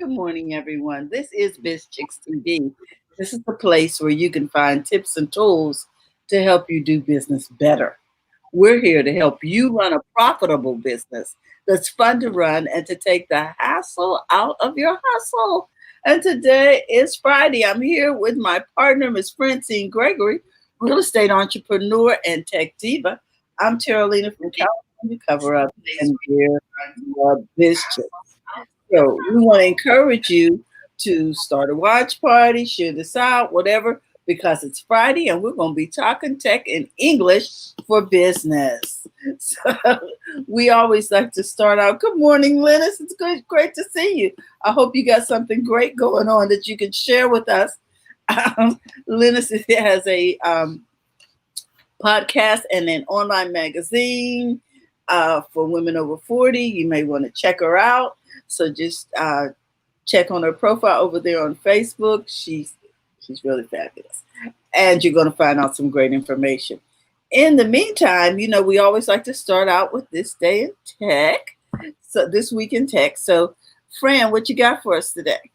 Good morning, everyone. This is Biz Chicks TV. This is the place where you can find tips and tools to help you do business better. We're here to help you run a profitable business that's fun to run and to take the hassle out of your hustle. And today is Friday. I'm here with my partner, Miss Francine Gregory, real estate entrepreneur and tech diva. I'm Terralina from California, cover up and we're your Biz Chicks. So we want to encourage you to start a watch party, share this out, whatever, because it's Friday and we're going to be talking tech in English for business. So we always like to start out. Good morning, Linus. It's great to see you. I hope you got something great going on that you can share with us. Linus has a podcast and an online magazine for women over 40. You may want to check her out. So just check on her profile over there on Facebook. She's really fabulous. And you're going to find out some great information. In the meantime, we always like to start out with this day in tech. So this week in tech. So Fran, what you got for us today?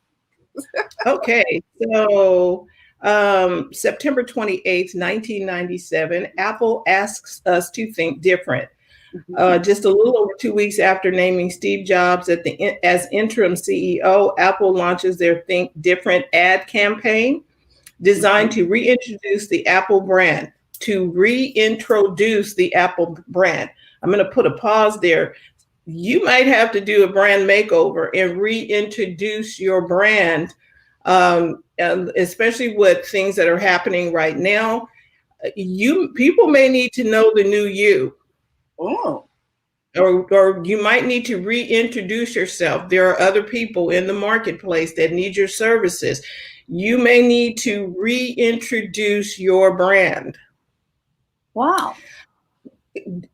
Okay, so September 28th, 1997, Apple asks us to think different. Just a little over 2 weeks after naming Steve Jobs as interim CEO, Apple launches their Think Different ad campaign designed to reintroduce the Apple brand. I'm going to put a pause there. You might have to do a brand makeover and reintroduce your brand, and especially with things that are happening right now. People may need to know the new you. Oh. Or you might need to reintroduce yourself. There are other people in the marketplace that need your services. You may need to reintroduce your brand. Wow.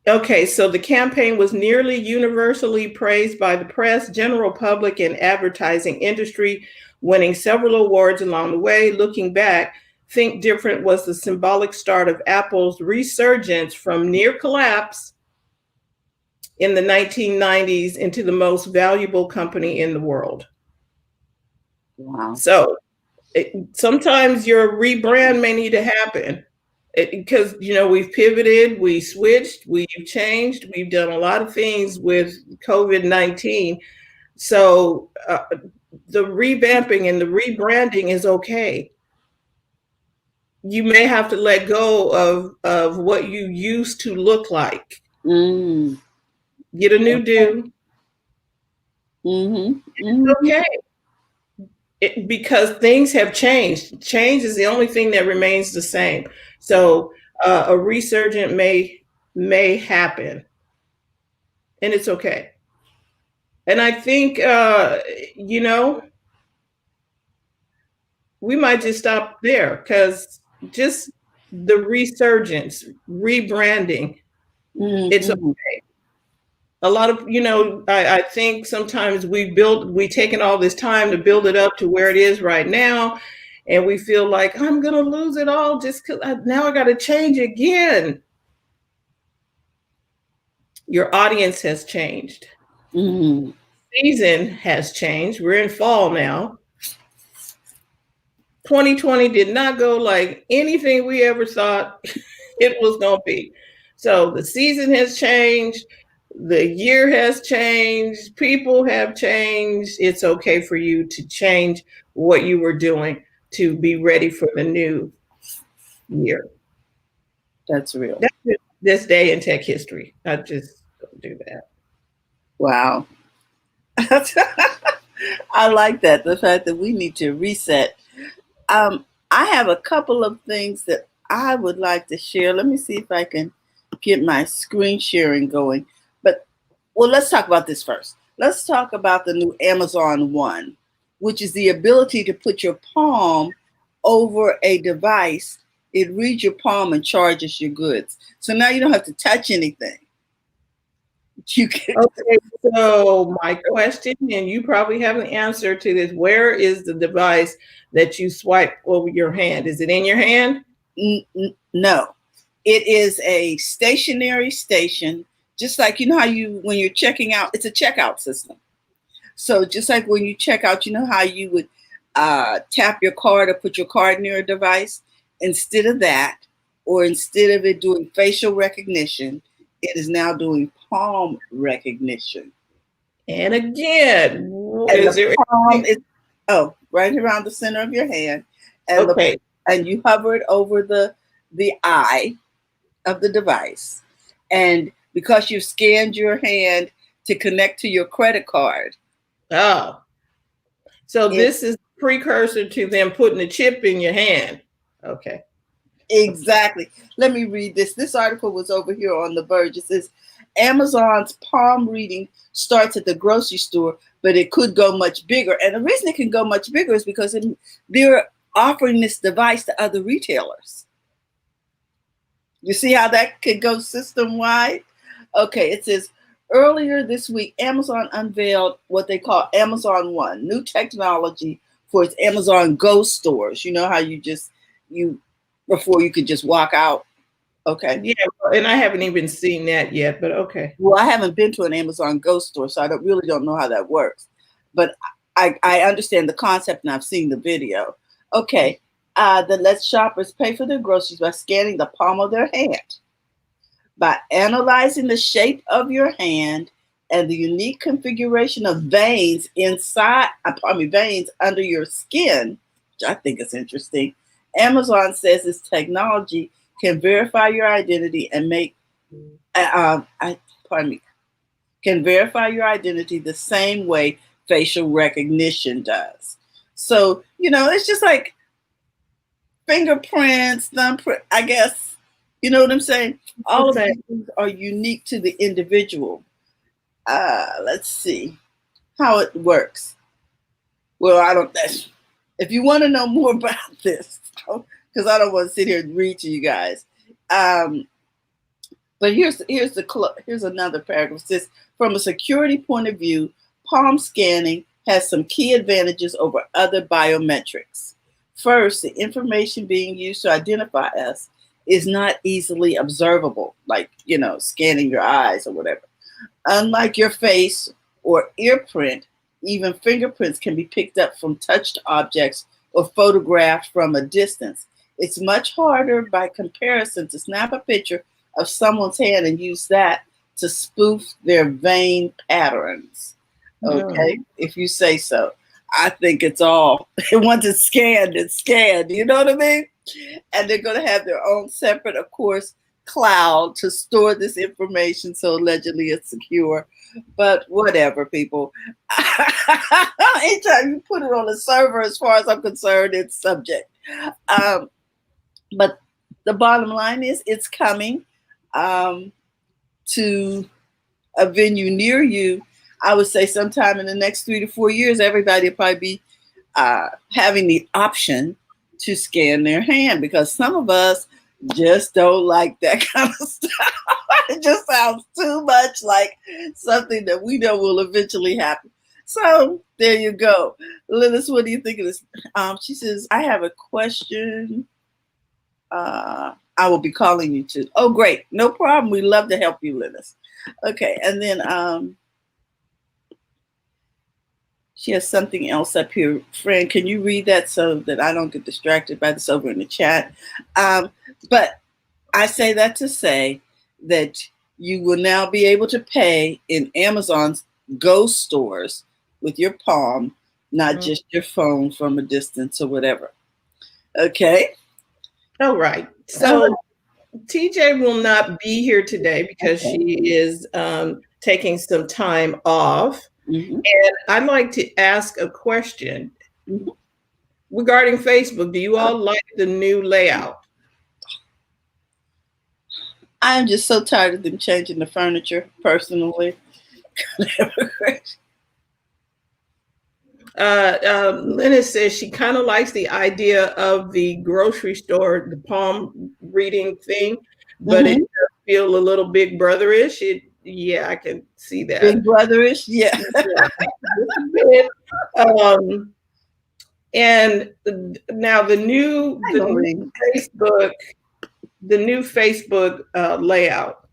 Okay, so the campaign was nearly universally praised by the press, general public, and advertising industry, winning several awards along the way. Looking back, Think Different was the symbolic start of Apple's resurgence from near collapse in the 1990s into the most valuable company in the world. Wow. So sometimes your rebrand may need to happen because, we've pivoted, we switched, we've changed, we've done a lot of things with COVID-19. So the revamping and the rebranding is okay. You may have to let go of what you used to look like. Get a new do. Okay. Because things have changed. Change is the only thing that remains the same. So a resurgence may happen, and it's okay. And I think we might just stop there because just the resurgence, rebranding, it's okay. A lot of, I think sometimes we've taken all this time to build it up to where it is right now. And we feel like I'm going to lose it all just because now I got to change again. Your audience has changed. Season has changed. We're in fall now. 2020 did not go like anything we ever thought it was going to be. So the season has changed. The year has changed. People have changed. It's okay for you to change what you were doing to be ready for the new year. That's real. That's this day in tech history. I just don't do that. Wow. I like that. The fact that we need to reset. I have a couple of things that I would like to share. Let me see if I can get my screen sharing going. Well, let's talk about this first. Let's talk about the new Amazon One, which is the ability to put your palm over a device. It reads your palm and charges your goods. So now you don't have to touch anything. Okay, so my question, and you probably have an answer to this. Where is the device that you swipe over your hand? Is it in your hand? No. It is a stationary station. Just like, how when you're checking out, it's a checkout system. So just like when you check out, you know how you would tap your card or put your card near a device? Instead of that, or instead of it doing facial recognition, it is now doing palm recognition. And again, And is the there palm anything? is right around the center of your hand, and Okay. and you hover it over the eye of the device, and because you've scanned your hand to connect to your credit card, Oh, so it this is precursor to them putting a chip in your hand. Okay. exactly. Let me read this. This article was over here on The Verge. It says Amazon's palm reading starts at the grocery store, but it could go much bigger. And the reason it can go much bigger is because they're offering this device to other retailers. You see how that could go system wide? Okay, it says earlier this week, Amazon unveiled what they call Amazon One, new technology for its Amazon Go stores. You know how you before you could just walk out. Okay. Yeah, and I haven't even seen that yet, but okay. Well, I haven't been to an Amazon Go store, so I don't know how that works. But I understand the concept and I've seen the video. Okay. That lets shoppers pay for their groceries by scanning the palm of their hand. By analyzing the shape of your hand and the unique configuration of veins veins under your skin, which I think is interesting, Amazon says this technology can verify your identity and can verify your identity the same way facial recognition does. So, it's just like fingerprints, thumbprint, I guess. You know what I'm saying? All of these things are unique to the individual. Let's see how it works. Well, if you want to know more about this, because I don't want to sit here and read to you guys. But here's another paragraph. It says, from a security point of view, palm scanning has some key advantages over other biometrics. First, the information being used to identify us is not easily observable, like, scanning your eyes or whatever. Unlike your face or ear print, even fingerprints can be picked up from touched objects or photographed from a distance. It's much harder by comparison to snap a picture of someone's hand and use that to spoof their vein patterns. Okay, if you say so. I think it's all, once it's scanned, you know what I mean? And they're going to have their own separate, of course, cloud to store this information, so allegedly it's secure. But whatever, people. Anytime you put it on a server, as far as I'm concerned, it's subject. But the bottom line is it's coming to a venue near you. I would say sometime in the next 3 to 4 years, everybody will probably be having the option to scan their hand, because some of us just don't like that kind of stuff. It just sounds too much like something that we know will eventually happen. So there you go. Linus, what do you think of this? She says, I have a question. I will be calling you too. Oh, great. No problem. We love to help you, Linus. Okay. And then she has something else up here. Fran, can you read that so that I don't get distracted by this over in the chat? But I say that to say that you will now be able to pay in Amazon's Go stores with your palm, not just your phone from a distance or whatever. Okay? All right. So TJ will not be here today because she is taking some time off. Mm-hmm. And I'd like to ask a question regarding Facebook. Do you all like the new layout? I'm just so tired of them changing the furniture, personally. Linus says she kind of likes the idea of the grocery store, the palm reading thing, but it does feel a little Big Brother-ish. Yeah, I can see that. Big Brother-ish, yeah. And now the new Facebook layout.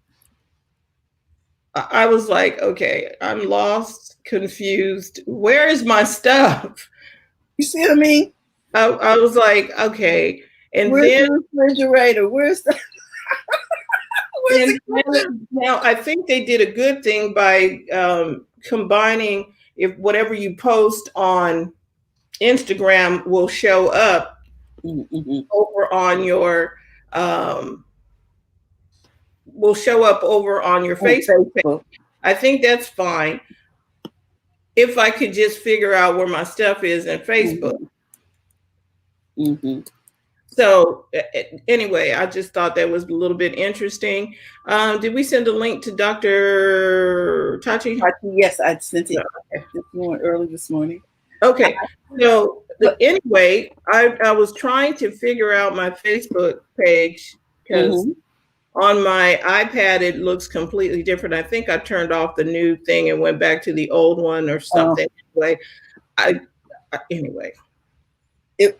I was like, okay, I'm lost, confused. Where is my stuff? You see what I mean? I was like, okay. And Where's then, the refrigerator? Where's the where's and the then now I think they did a good thing by combining, if whatever you post on Instagram will show up over on your um, will show up over on your Facebook page. I think that's fine. If I could just figure out where my stuff is in Facebook. Mm-hmm. So anyway, I just thought that was a little bit interesting. Did we send a link to Dr. Tachi? Yes, I sent it early this morning. Okay. So anyway, I was trying to figure out my Facebook page because on my iPad it looks completely different. I think I turned off the new thing and went back to the old one or something. Anyway,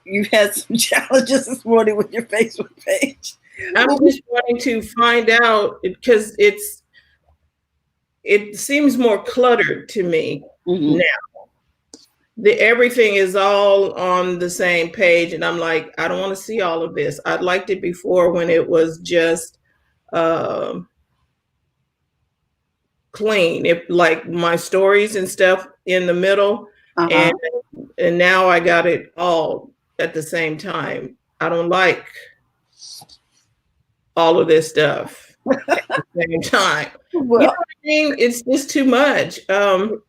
you had some challenges this morning with your Facebook page. I'm just wanting to find out because it seems more cluttered to me now. Everything is all on the same page, and I'm like, I don't want to see all of this. I liked it before when it was just clean, if like my stories and stuff in the middle, and now I got it all at the same time. I don't like all of this stuff at the same time. Well, you know what I mean? It's just too much.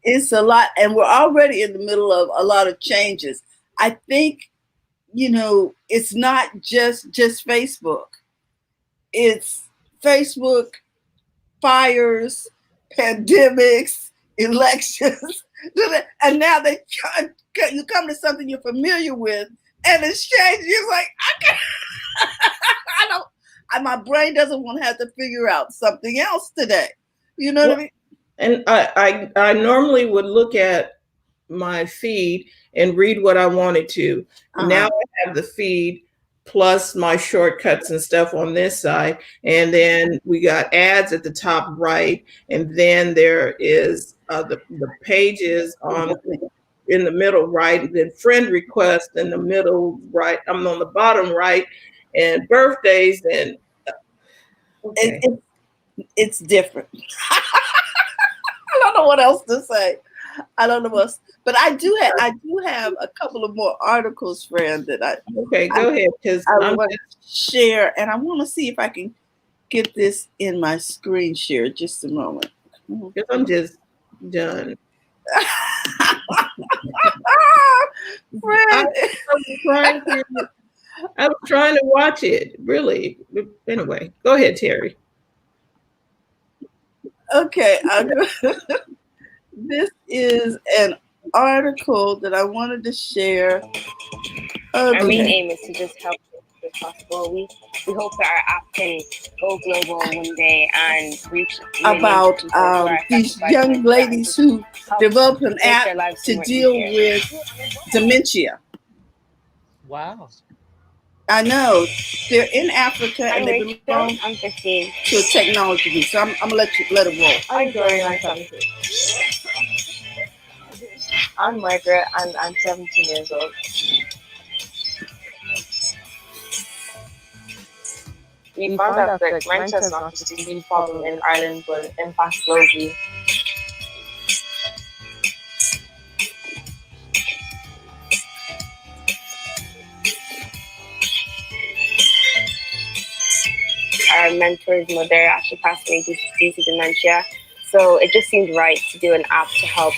It's a lot, and we're already in the middle of a lot of changes. I think, it's not just Facebook. It's Facebook, fires, pandemics, elections, and now you come to something you're familiar with, and it's changed. You're like, I don't. My brain doesn't want to have to figure out something else today. You know what I mean? And I normally would look at my feed and read what I wanted to. Now I have the feed plus my shortcuts and stuff on this side. And then we got ads at the top right. And then there is the pages in the middle right. And then friend requests in the middle right. I'm on the bottom right. And birthdays and it's different. I don't know what else to say. I don't know what else, but I do have a couple of more articles, friend, that go ahead, because I want to share, and I want to see if I can get this in my screen share. Just a moment, because I'm just done. Friend. I was trying to watch it, really. Anyway, go ahead, Terry. Okay. This is an article that I wanted to share. Our main aim is to just help as possible. We hope that our app can go global one day and reach about these young ladies who developed an app to deal with dementia. Wow. I know. They're in Africa and they belong I'm 15. to a technology. So I'm gonna let it roll. I'm Gloria and I'm 17. I'm Margaret and I'm 17 years old. We found out that dementia is not just a new problem in Ireland, but in fact globally. Our mentor's mother actually passed away due to dementia, so it just seemed right to do an app to help.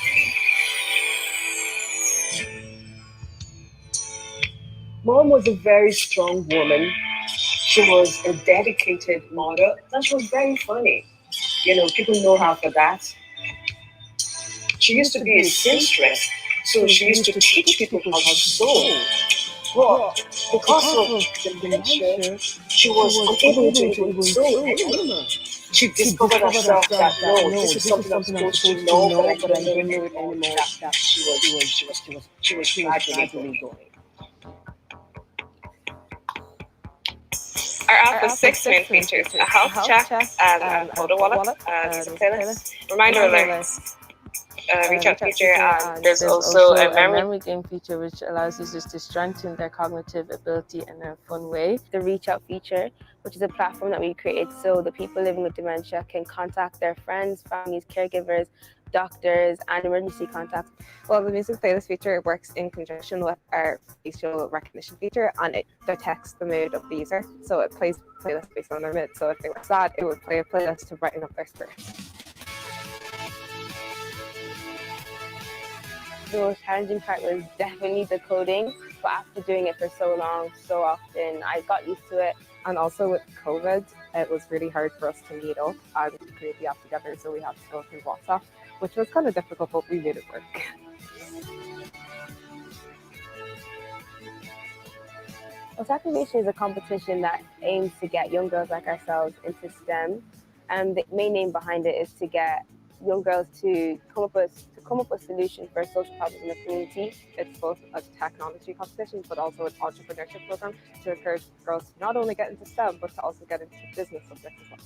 Mom was a very strong woman. She was a dedicated mother, and she was very funny. People know her for that. She used to be a seamstress, so she used to teach people how to sew. But because of the dementia, she was unable to even sew anymore. She discovered herself that no, this is something I'm supposed to know, but I don't know it anymore. That she was gradually going. Our app has 6 main features: a health check, a photo wallet, music playlist, reminder alerts, reach out feature, and there's also a memory game feature which allows users to strengthen their cognitive ability in a fun way. The reach out feature, which is a platform that we created so the people living with dementia can contact their friends, families, caregivers, doctors, and emergency contacts. Well, the music playlist feature works in conjunction with our facial recognition feature, and it detects the mood of the user. So it plays playlists based on their mood. So if they were sad, it would play a playlist to brighten up their spirits. The most challenging part was definitely the coding, but after doing it for so long, so often, I got used to it. And also with COVID, it was really hard for us to meet up and create the app together, so we had to go through WhatsApp, which was kind of difficult, but we made it work. Well, Activation is a competition that aims to get young girls like ourselves into STEM, and the main aim behind it is to get young girls to come up with solutions for social problems in the community. It's both a technology competition, but also an entrepreneurship program to encourage girls to not only get into STEM, but to also get into business subjects as well.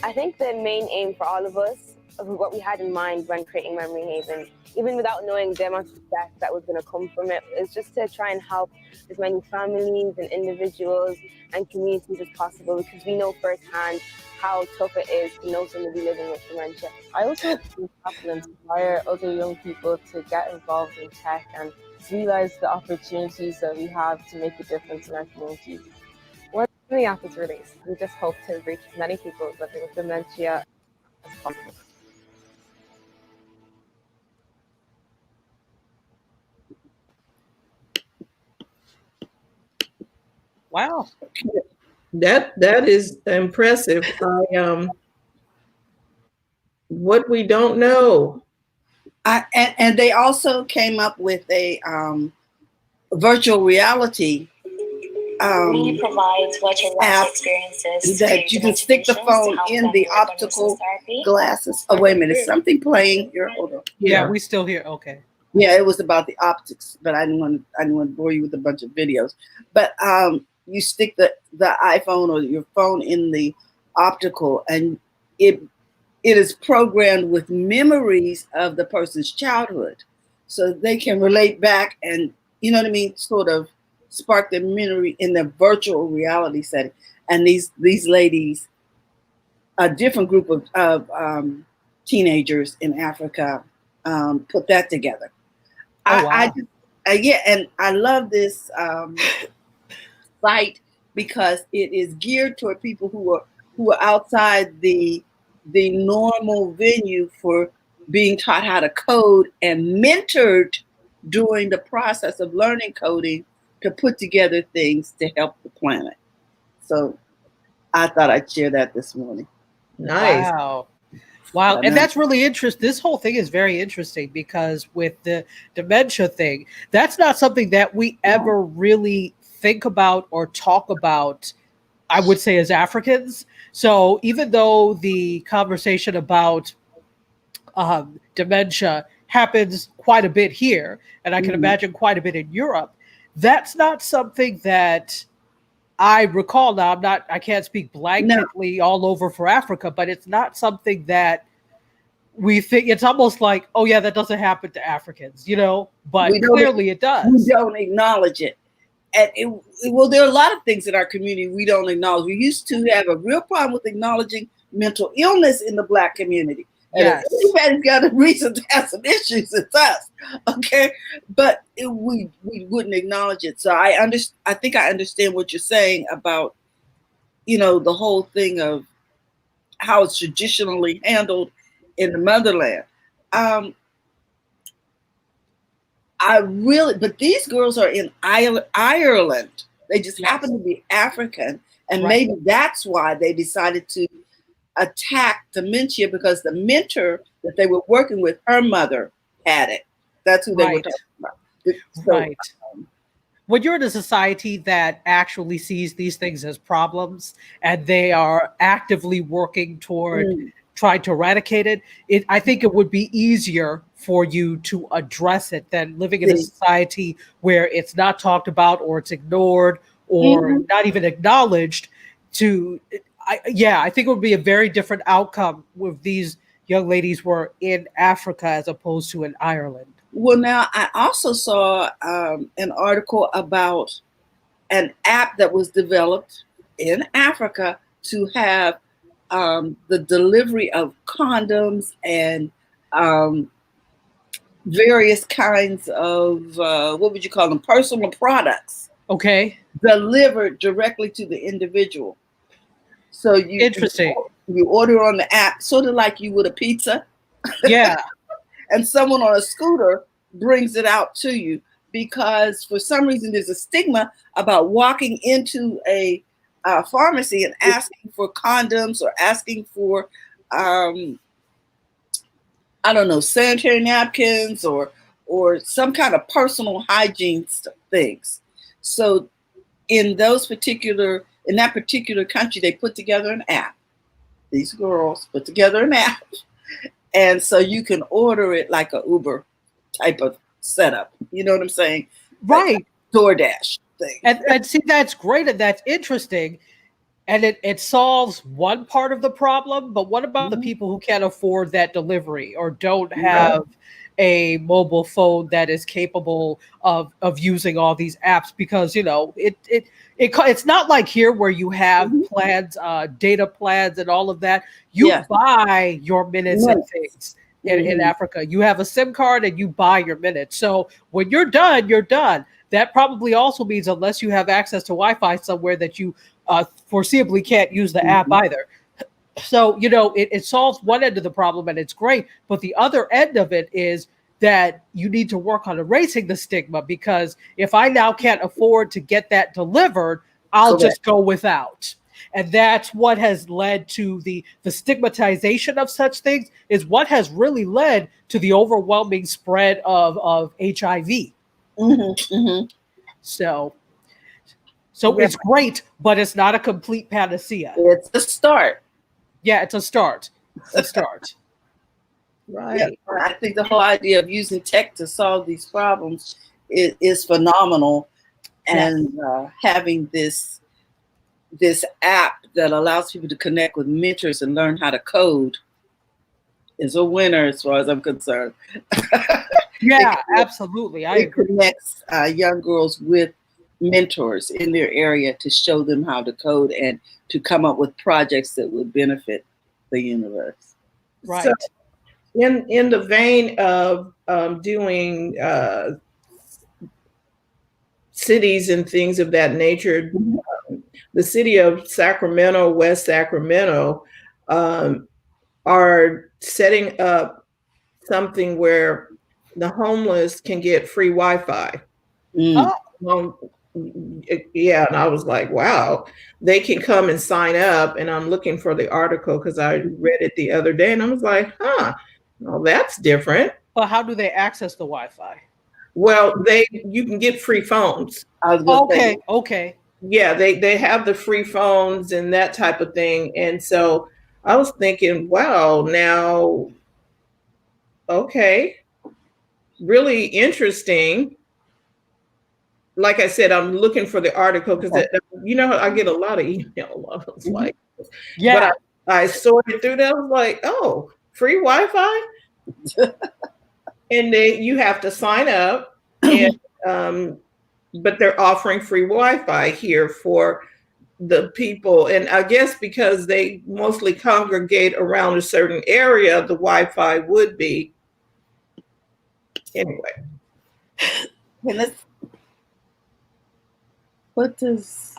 I think the main aim for all of us, of what we had in mind when creating Memory Haven, even without knowing the amount of success that was going to come from it, is just to try and help as many families and individuals and communities as possible, because we know firsthand how tough it is to know somebody living with dementia. I also think to inspire other young people to get involved in tech and realize the opportunities that we have to make a difference in our communities. When the app is released, we just hope to reach as many people living with dementia as possible. Wow. That is impressive. What we don't know. And they also came up with a virtual reality we provide virtual app experiences that you can stick the phone in the optical glasses. Oh, wait a minute. Is something playing here? Hold on. Yeah, we still here. Okay. Yeah, it was about the optics, but I didn't want to bore you with a bunch of videos. But you stick the iPhone or your phone in the optical, and it is programmed with memories of the person's childhood, so they can relate back and, you know what I mean, sort of spark their memory in their virtual reality setting. And these ladies, a different group of teenagers in Africa, put that together. Oh, wow. And I love this site because it is geared toward people who are outside the normal venue for being taught how to code and mentored during the process of learning coding to put together things to help the planet. So I thought I'd share that this morning. Nice. Wow. And that's really interesting. This whole thing is very interesting because with the dementia thing, that's not something that we ever really think about or talk about, I would say, as Africans. So even though the conversation about dementia happens quite a bit here, and I can imagine quite a bit in Europe, that's not something that I recall. Now, I can't speak blanketly all over for Africa, but it's not something that we think. It's almost like, oh yeah, that doesn't happen to Africans, you know, but clearly it does. We don't acknowledge it. And well, there are a lot of things in our community we don't acknowledge. We used to have a real problem with acknowledging mental illness in the Black community. Yes. If anybody's got a reason to have some issues, it's us. Okay. But we wouldn't acknowledge it. So I think I understand what you're saying about, you know, the whole thing of how it's traditionally handled in the motherland. But these girls are in Ireland. They just happen to be African. And maybe that's why they decided to attack dementia, because the mentor that they were working with, her mother had it. That's who they were talking about. So, when you're in a society that actually sees these things as problems and they are actively working toward trying to eradicate it, I think it would be easier for you to address it than living in a society where it's not talked about or it's ignored or not even acknowledged. I think it would be a very different outcome if these young ladies were in Africa as opposed to in Ireland. Well, now I also saw an article about an app that was developed in Africa to have the delivery of condoms and various kinds of, what would you call them, personal products. Okay. Delivered directly to the individual. So Interesting. You order on the app, sort of like you would a pizza. Yeah. And someone on a scooter brings it out to you, because for some reason there's a stigma about walking into a pharmacy and asking for condoms or asking for, I don't know, sanitary napkins or some kind of personal hygiene things. So in that particular country, they put together an app. These girls put together an app. And so you can order it like a Uber type of setup. You know what I'm saying? Right. Like DoorDash thing. And see, that's great and that's interesting. And it solves one part of the problem. But what about the people who can't afford that delivery or don't have a mobile phone that is capable of using all these apps? Because, you know, it's not like here where you have plans, data plans and all of that. You buy your minutes and things in Africa. You have a SIM card and you buy your minutes. So when you're done, you're done. That probably also means unless you have access to Wi-Fi somewhere that you foreseeably can't use the app either. So, you know, it solves one end of the problem and it's great. But the other end of it is that you need to work on erasing the stigma, because if I now can't afford to get that delivered, I'll just go without. And that's what has led to the stigmatization of such things, is what has really led to the overwhelming spread of HIV. So it's great, but it's not a complete panacea. It's a start. Yeah, it's a start. It's a start. Right. Yeah, I think the whole idea of using tech to solve these problems is phenomenal. And having this app that allows people to connect with mentors and learn how to code is a winner as far as I'm concerned. Yeah, absolutely. I agree. It connects young girls with mentors in their area to show them how to code and to come up with projects that would benefit the universe. Right. So, in the vein of doing cities and things of that nature, the city of Sacramento, West Sacramento, are setting up something where the homeless can get free Wi-Fi. Yeah, and I was like, wow, they can come and sign up. And I'm looking for the article because I read it the other day, and I was like, well, that's different. But how do they access the Wi-Fi? Well, you can get free phones. Okay. Yeah, they have the free phones and that type of thing. And so I was thinking, wow, now, okay, really interesting. Like I said, I'm looking for the article because, you know, I get a lot of email. I was like, but I sorted through that. I was like, oh, free Wi-Fi? And then you have to sign up, and but they're offering free Wi-Fi here for the people. And I guess because they mostly congregate around a certain area, the Wi-Fi would be. Anyway. What does...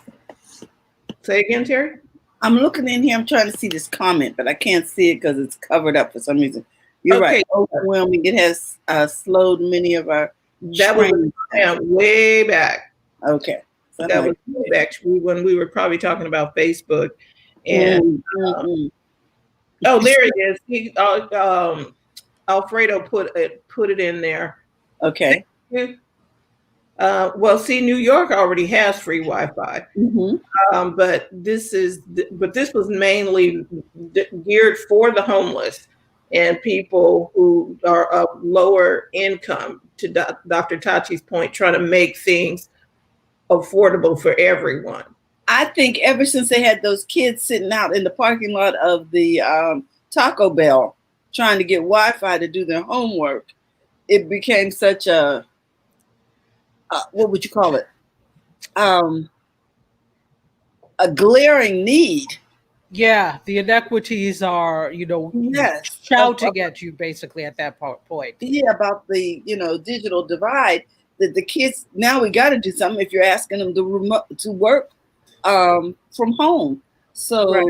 Say again, Terry? I'm looking in here. I'm trying to see this comment, but I can't see it because it's covered up for some reason. You're right. Overwhelming. It has slowed many of our... That was way back. Okay. So that was way back when we were probably talking about Facebook. And oh, there it is. Alfredo put it in there. Okay. Well, see, New York already has free Wi-Fi, but this was mainly geared for the homeless and people who are of lower income. To Dr. Tachi's point, trying to make things affordable for everyone. I think ever since they had those kids sitting out in the parking lot of the Taco Bell trying to get Wi-Fi to do their homework, it became such a what would you call it? A glaring need. Yeah, the inequities are, Yes, shouting at you basically at that point. Yeah, about the digital divide, that the kids now we got to do something if you're asking them to work from home. So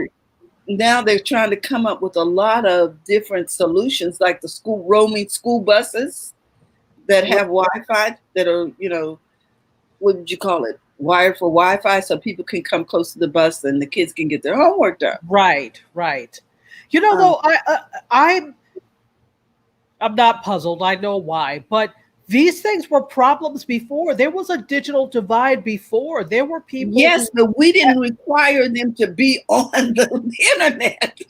now they're trying to come up with a lot of different solutions, like the roaming school buses that have Wi-Fi that are, what would you call it? Wired for Wi-Fi, so people can come close to the bus and the kids can get their homework done. Right. Though I'm not puzzled. I know why, but these things were problems before. There was a digital divide before. There were people. Yes, but we didn't require them to be on the internet.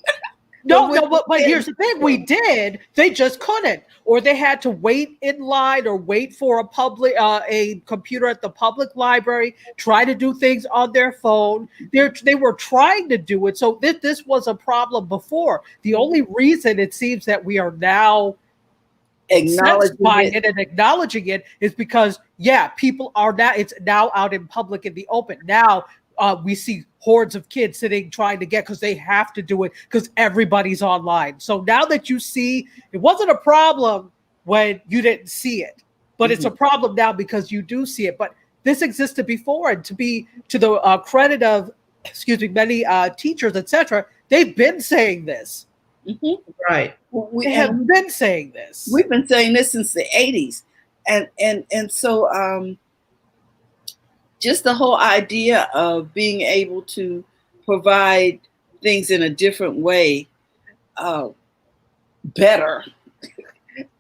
But here's the thing: we did. They just couldn't, or they had to wait in line, or wait for a computer at the public library. Try to do things on their phone. They were trying to do it. So this was a problem before. The only reason it seems that we are now acknowledging it is because people are now. It's now out in public in the open. Now we see hordes of kids sitting trying to get, because they have to do it because everybody's online. So now that you see, it wasn't a problem when you didn't see it, but it's a problem now because you do see it. But this existed before, and to the credit of, many teachers, etc., they've been saying this. Right. They have been saying this. We've been saying this since the 80s. And so just the whole idea of being able to provide things in a different way, better,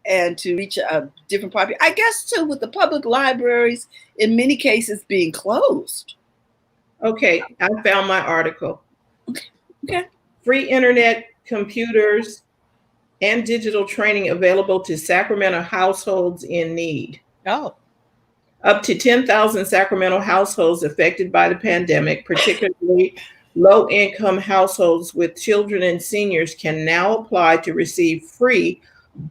and to reach a different population. I guess too, with the public libraries in many cases being closed. Okay, I found my article. Okay. Free internet, computers, and digital training available to Sacramento households in need. Oh. Up to 10,000 Sacramento households affected by the pandemic, particularly low-income households with children and seniors, can now apply to receive free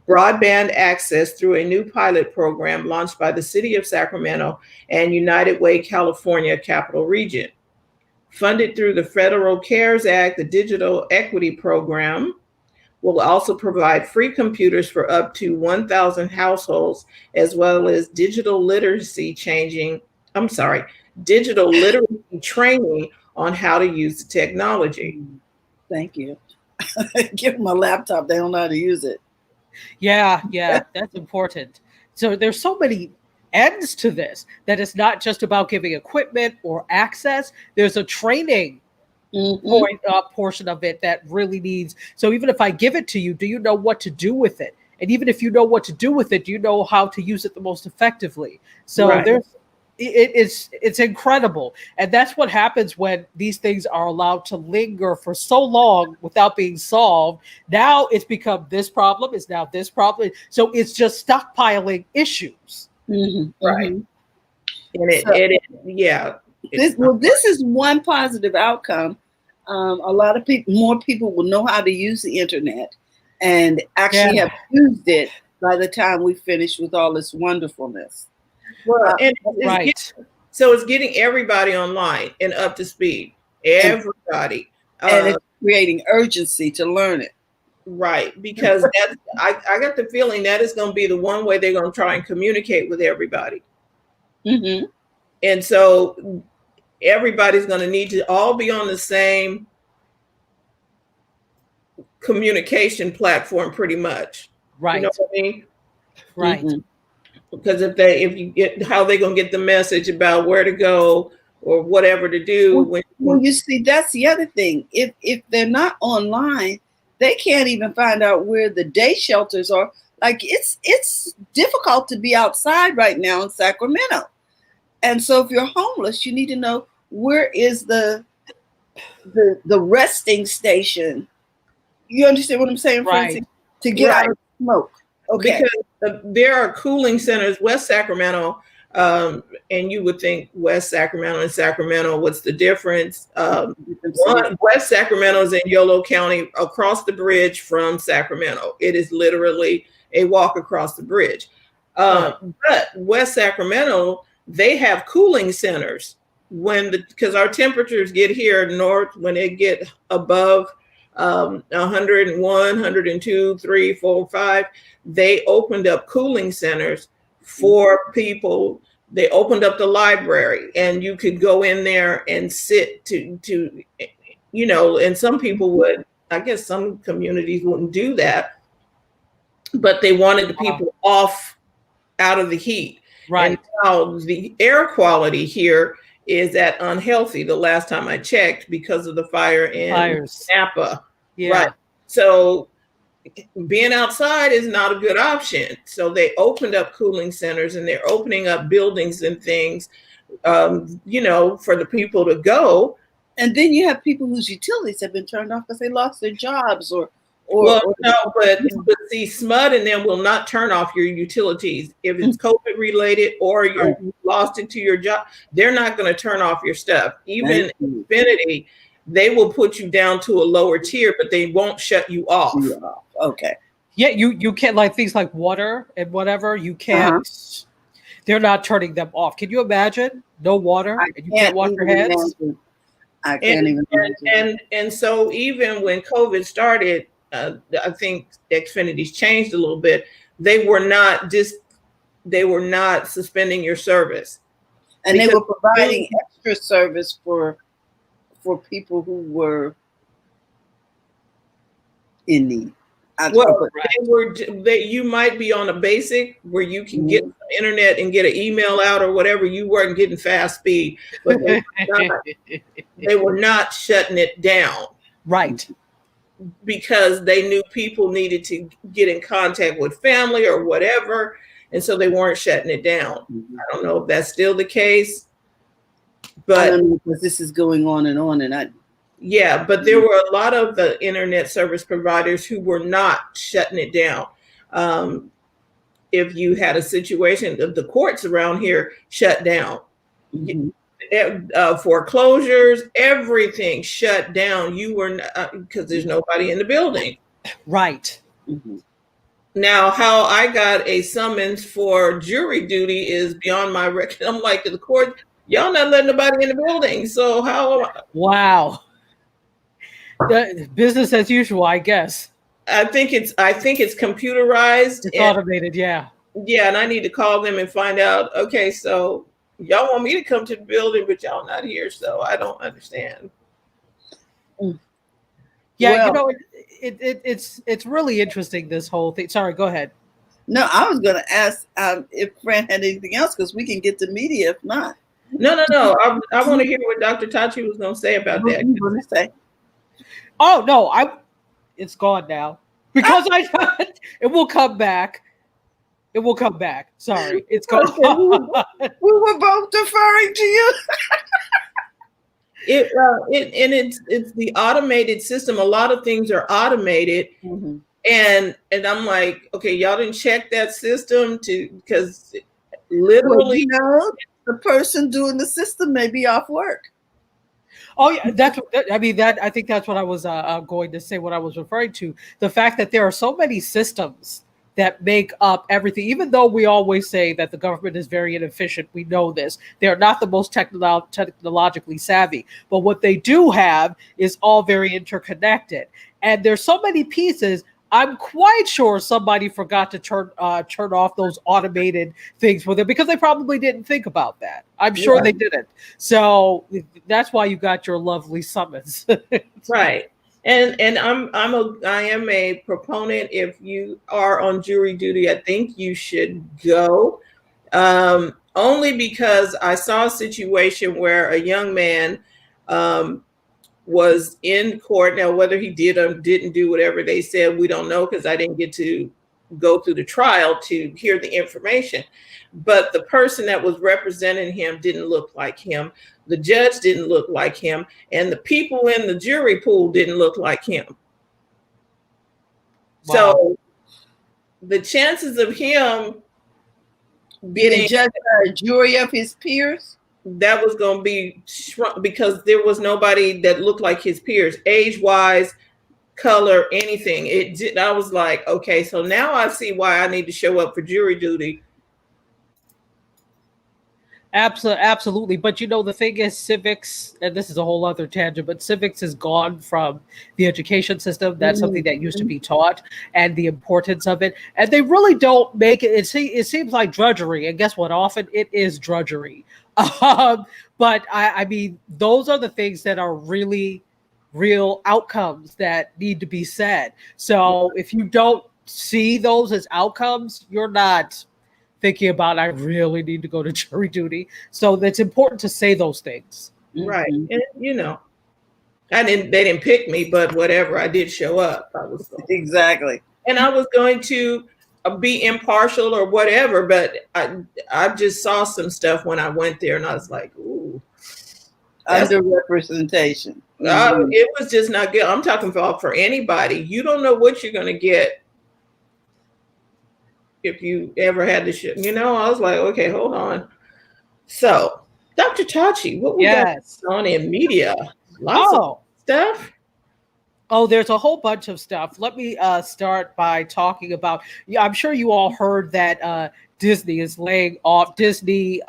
broadband access through a new pilot program launched by the City of Sacramento and United Way California Capital Region. Funded through the Federal CARES Act, the Digital Equity Program will also provide free computers for up to 1,000 households, as well as digital literacy training on how to use the technology. Thank you. Give them a laptop. They don't know how to use it. Yeah, that's important. So there's so many ends to this, that it's not just about giving equipment or access. There's a training portion of it that really needs. So even if I give it to you, do you know what to do with it? And even if you know what to do with it, do you know how to use it the most effectively? So it's incredible. And that's what happens when these things are allowed to linger for so long without being solved. Now it's become this problem, is now this problem. So it's just stockpiling issues. Right. And this is one positive outcome. A lot of more people will know how to use the internet and actually have used it by the time we finish with all this wonderfulness. Well, so it's getting everybody online and up to speed. Everybody. And it's creating urgency to learn it. Right, because I got the feeling that is going to be the one way they're going to try and communicate with everybody. And so everybody's going to need to all be on the same communication platform, pretty much. Right. You know what I mean? Right. Because if you get how they're going to get the message about where to go or whatever to do. Well, you see, that's the other thing. If they're not online, they can't even find out where the day shelters are. Like it's difficult to be outside right now in Sacramento. And so if you're homeless, you need to know where is the resting station. You understand what I'm saying, Francie? Right. To get Right. out of smoke. Okay. Because there are cooling centers, West Sacramento, and you would think West Sacramento and Sacramento, what's the difference? West Sacramento is in Yolo County, across the bridge from Sacramento. It is literally a walk across the bridge. But West Sacramento, they have cooling centers because our temperatures get here north when they get above 101, 102, 3, 4, 5. They opened up cooling centers for people. They opened up the library, and you could go in there and sit to and some people would, I guess some communities wouldn't do that, but they wanted the people off out of the heat. Right. And now the air quality here is at unhealthy the last time I checked because of the fire in Napa. Yeah. Right. So being outside is not a good option. So they opened up cooling centers, and they're opening up buildings and things, for the people to go. And then you have people whose utilities have been turned off because they lost their jobs or but see, SMUD and them will not turn off your utilities. If it's COVID related or you lost it to your job, they're not going to turn off your stuff. Even Xfinity, they will put you down to a lower tier, but they won't shut you off. Okay. Yeah, you can't, like things like water and whatever, you can't, they're not turning them off. Can you imagine? No water, and you can't wash your hands? I can't even imagine. And so even when COVID started, I think Xfinity's changed a little bit. They were not suspending your service. And they were providing extra service for people who were in need. You might be on a basic where you can get some internet and get an email out or whatever. You weren't getting fast speed, but they were not shutting it down. Right. Because they knew people needed to get in contact with family or whatever. And so they weren't shutting it down. I don't know if that's still the case. But because this is going on and on, but there were a lot of the internet service providers who were not shutting it down. If you had a situation, the courts around here shut down. Foreclosures, everything shut down. You were because there's nobody in the building. Right. Now, how I got a summons for jury duty is beyond my record. I'm like, the court, y'all not letting nobody in the building. So how? Wow. The business as usual, I guess. I think it's computerized. It's automated, yeah. Yeah, and I need to call them and find out. Okay, so y'all want me to come to the building, but y'all not here, so I don't understand. Yeah, it's really interesting, this whole thing. Sorry, go ahead. No, I was going to ask if Fran had anything else, because we can get to media if not. No. I want to hear what Dr. Tachi was going to say about that. You want to say? Oh no, it's gone now because it will come back. It will come back. Sorry, it's gone. Okay. We were both deferring to you. It's the automated system. A lot of things are automated, and I'm like, okay, y'all didn't check that system because literally, the person doing the system may be off work. Oh yeah, I think that's what I was going to say. What I was referring to, the fact that there are so many systems that make up everything. Even though we always say that the government is very inefficient, we know this. They're not the most technologically savvy, but what they do have is all very interconnected. And there's so many pieces. I'm quite sure somebody forgot to turn off those automated things for them because they probably didn't think about that. I'm sure they didn't. So that's why you got your lovely summons. Right. And I am a proponent. If you are on jury duty, I think you should go. Only because I saw a situation where a young man was in court. Now, whether he did or didn't do whatever they said, we don't know because I didn't get to go through the trial to hear the information. But the person that was representing him didn't look like him. The judge didn't look like him. And the people in the jury pool didn't look like him. Wow. So the chances of him Being judged by a jury of his peers? that was going to be shrunk because there was nobody that looked like his peers, age-wise, color, anything. It did. I was like, okay, so now I see why I need to show up for jury duty. Absolutely. But you know, the thing is, civics, and this is a whole other tangent, but civics is gone from the education system. That's something that used to be taught, and the importance of it. And they really don't make it. It seems like drudgery. And guess what? Often it is drudgery. But I mean, those are the things that are really real outcomes that need to be said. So if you don't see those as outcomes, you're not thinking about, I really need to go to jury duty. So it's important to say those things. Right. And you know, they didn't pick me, but whatever, I did show up. Exactly. And I was going to be impartial or whatever, but I just saw some stuff when I went there and I was like, ooh. Underrepresentation. It was just not good. I'm talking for anybody. You don't know what you're going to get if you ever had to show. You know, I was like, okay, hold on. So, Dr. Tachi, what we got on in media? Lots of stuff. Oh, there's a whole bunch of stuff. Let me start by talking about, I'm sure you all heard that Disney is laying off, the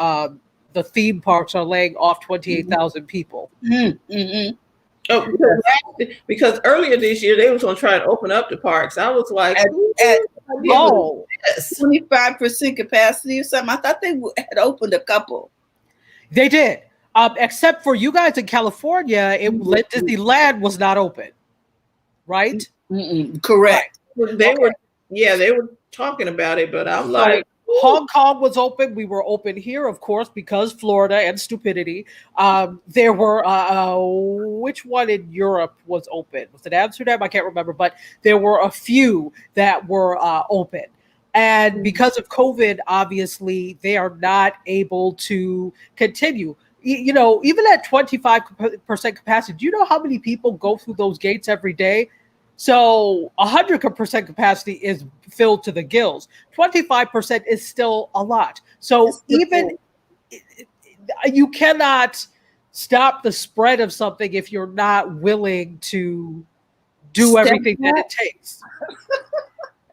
theme parks are laying off 28,000 people. Oh, because earlier this year, they was going to try to open up the parks. I was like, 25% capacity or something. I thought they had opened a couple. They did. Except for you guys in California, Disneyland was not open. Right? Correct. They were talking about it, but I'm like, Hong Kong was open. We were open here, of course, because Florida and stupidity. There were which one in Europe was open? Was it Amsterdam? I can't remember, but there were a few that were open. And because of COVID, obviously, they are not able to continue. You know, even at 25% capacity, do you know how many people go through those gates every day? So 100% capacity is filled to the gills. 25% is still a lot. So even you cannot stop the spread of something if you're not willing to do everything that it takes.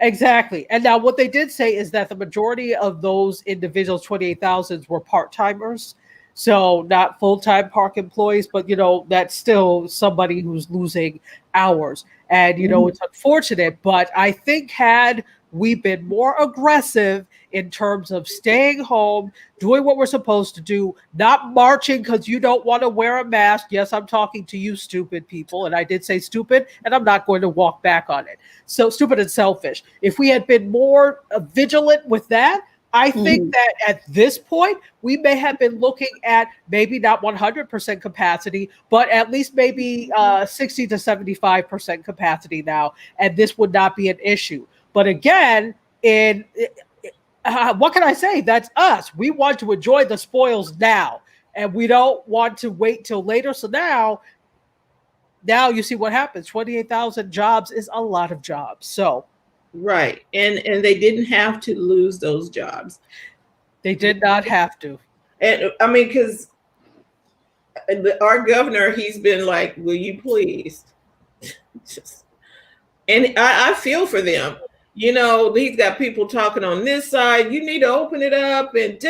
Exactly. And now what they did say is that the majority of those individuals, 28,000, were part-timers. So not full-time park employees, but, you know, that's still somebody who's losing hours. And, you know, it's unfortunate, but I think had we been more aggressive in terms of staying home, doing what we're supposed to do, not marching because you don't want to wear a mask. Yes, I'm talking to you, stupid people. And I did say stupid, and I'm not going to walk back on it. So stupid and selfish. If we had been more vigilant with that, I think that at this point, we may have been looking at maybe not 100% capacity, but at least maybe 60 to 75% capacity now. And this would not be an issue. But again, what can I say? That's us. We want to enjoy the spoils now, and we don't want to wait till later. So now you see what happens. 28,000 jobs is a lot of jobs. So. Right. And they didn't have to lose those jobs. They did not have to. And I mean, because our governor, he's been like, will you please? And I feel for them. You know, he's got people talking on this side, you need to open it up and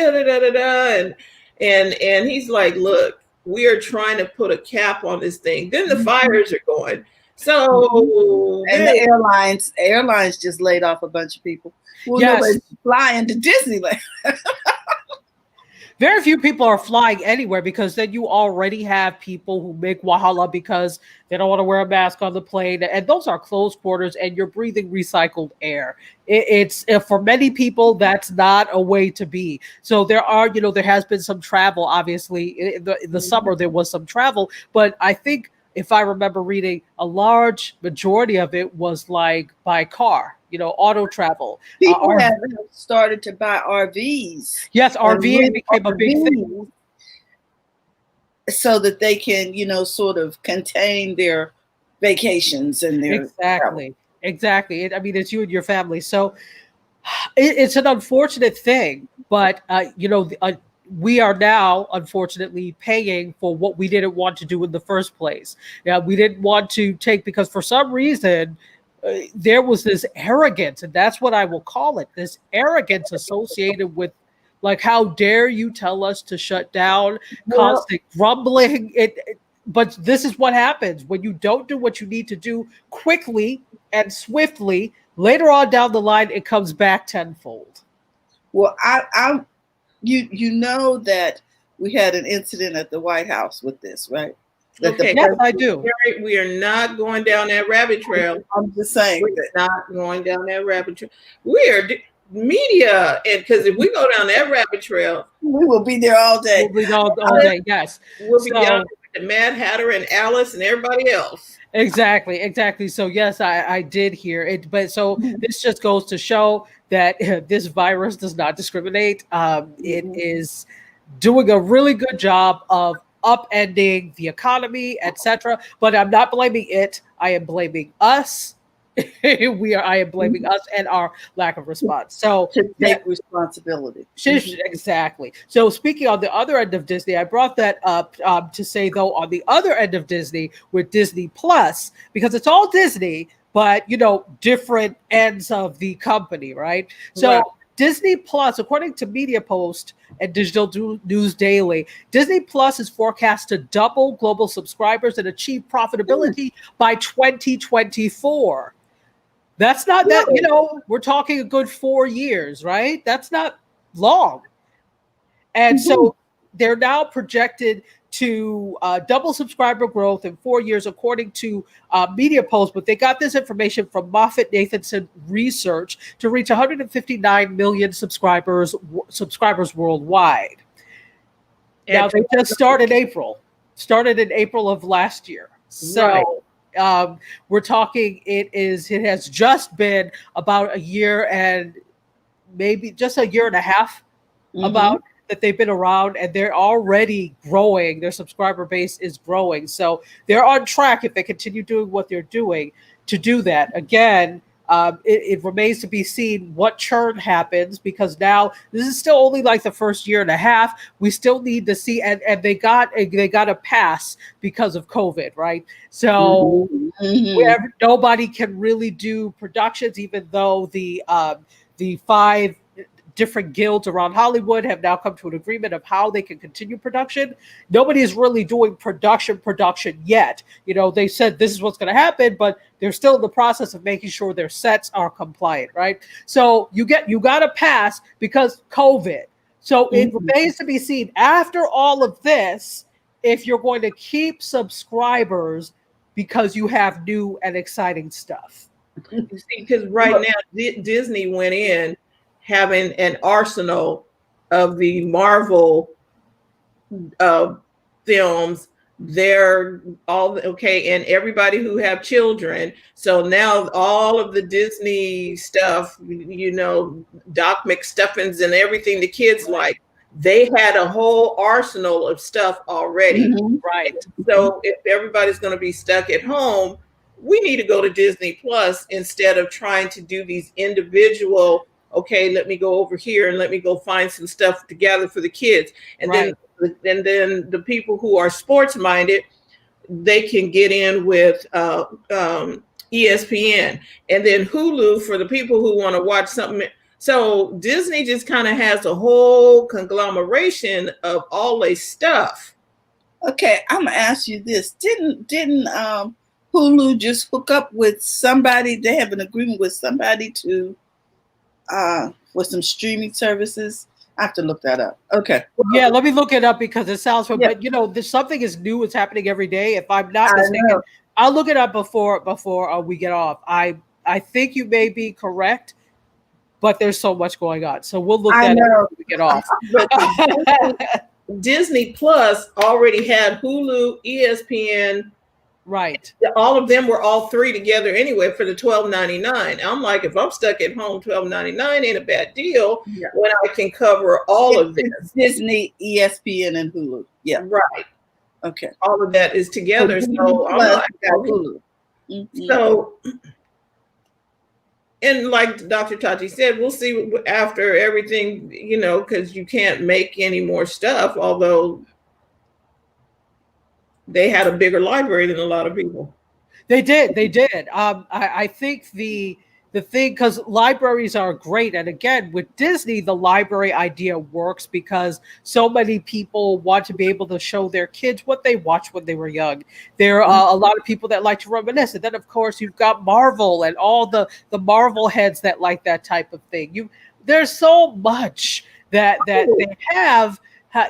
and he's like, look, we are trying to put a cap on this thing. Then the fires are going. So and the airlines just laid off a bunch of people. Well, nobody's flying to Disneyland. Very few people are flying anywhere because then you already have people who make wahala because they don't want to wear a mask on the plane. And those are closed quarters and you're breathing recycled air. It's for many people, that's not a way to be. So there has been some travel, obviously. In the summer, there was some travel. But I think if I remember reading, a large majority of it was like by car. auto travel. People have started to buy RVs. Yes, RVing became a big thing. So that they can, sort of contain their vacations and their travel. Exactly. I mean, it's you and your family. So it's an unfortunate thing, but we are now unfortunately paying for what we didn't want to do in the first place. Yeah, we didn't want to take, because for some reason there was this arrogance, and that's what I will call it, this arrogance associated with, like, how dare you tell us to shut down, constant grumbling. But this is what happens when you don't do what you need to do quickly and swiftly. Later on down the line, it comes back tenfold. Well, you know that we had an incident at the White House with this, right? Okay, yes, I do. We are not going down that rabbit trail. I'm just saying, we're not going down that rabbit trail. We are media, and because if we go down that rabbit trail, we will be there all day. We'll be all day. Yes, we'll be down with the Mad Hatter and Alice and everybody else. Exactly. So yes, I did hear it, but so this just goes to show that this virus does not discriminate. It is doing a really good job of upending the economy, etc. But I'm not blaming it. I am blaming us. I am blaming us and our lack of response. So to take responsibility. Exactly. So speaking on the other end of Disney, I brought that up to say, though, on the other end of Disney with Disney Plus, because it's all Disney, but different ends of the company, right? So right. Disney Plus, according to Media Post and Digital News Daily, Disney Plus is forecast to double global subscribers and achieve profitability by 2024. That's not that, we're talking a good 4 years, right? That's not long. And so they're now projected to double subscriber growth in 4 years, according to Media Post. But they got this information from MoffettNathanson Research to reach 159 million subscribers worldwide. Now, they just started in April of last year. So we're talking, it has just been about a year and maybe just a year and a half about that they've been around, and they're already growing. Their subscriber base is growing. So they're on track, if they continue doing what they're doing, to do that. Again, it remains to be seen what churn happens, because now this is still only like the first year and a half. We still need to see, and they got a pass because of COVID, right? So nobody can really do productions, even though the 5 different guilds around Hollywood have now come to an agreement of how they can continue production. Nobody is really doing production yet. They said this is what's going to happen, but they're still in the process of making sure their sets are compliant, right? So you got to pass because COVID. So it remains to be seen after all of this if you're going to keep subscribers because you have new and exciting stuff. You see, because right now Disney went in having an arsenal of the Marvel films. They're all okay, and everybody who have children. So now all of the Disney stuff, Doc McStuffins and everything the kids like, they had a whole arsenal of stuff already. Right. So if everybody's going to be stuck at home, we need to go to Disney Plus instead of trying to do these individual, okay, let me go over here and let me go find some stuff together for the kids. And then the people who are sports minded, they can get in with ESPN, and then Hulu for the people who want to watch something. So Disney just kind of has a whole conglomeration of all this stuff. Okay, I'm gonna ask you this: Didn't Hulu just hook up with somebody? They have an agreement with somebody to with some streaming services. I have to look that up. Okay. Yeah, let me look it up because it sounds fun. But there's something is new. It's happening every day. If I'm not mistaken, I'll look it up before we get off. I think you may be correct, but there's so much going on. So we'll look at it when we get off. Disney Plus already had Hulu, ESPN, Right. All of them were all three together anyway for the $12.99. I'm like, if I'm stuck at home, $12.99 ain't a bad deal Yeah. when I can cover all of this. It's Disney, ESPN, and Hulu. Yeah. Right. Okay. All of that is together. Disney So I'm Plus like, got Hulu. Mhm. so, and like Dr. Tachi said, we'll see after everything, you know, because you can't make any more stuff, although they had a bigger library than a lot of people. They did. They did. I think the thing, because libraries are great, and again with Disney, the library idea works because so many people want to be able to show their kids what they watched when they were young. There are a lot of people that like to reminisce, and then of course you've got Marvel and all the Marvel heads that like that type of thing. There's so much that they have.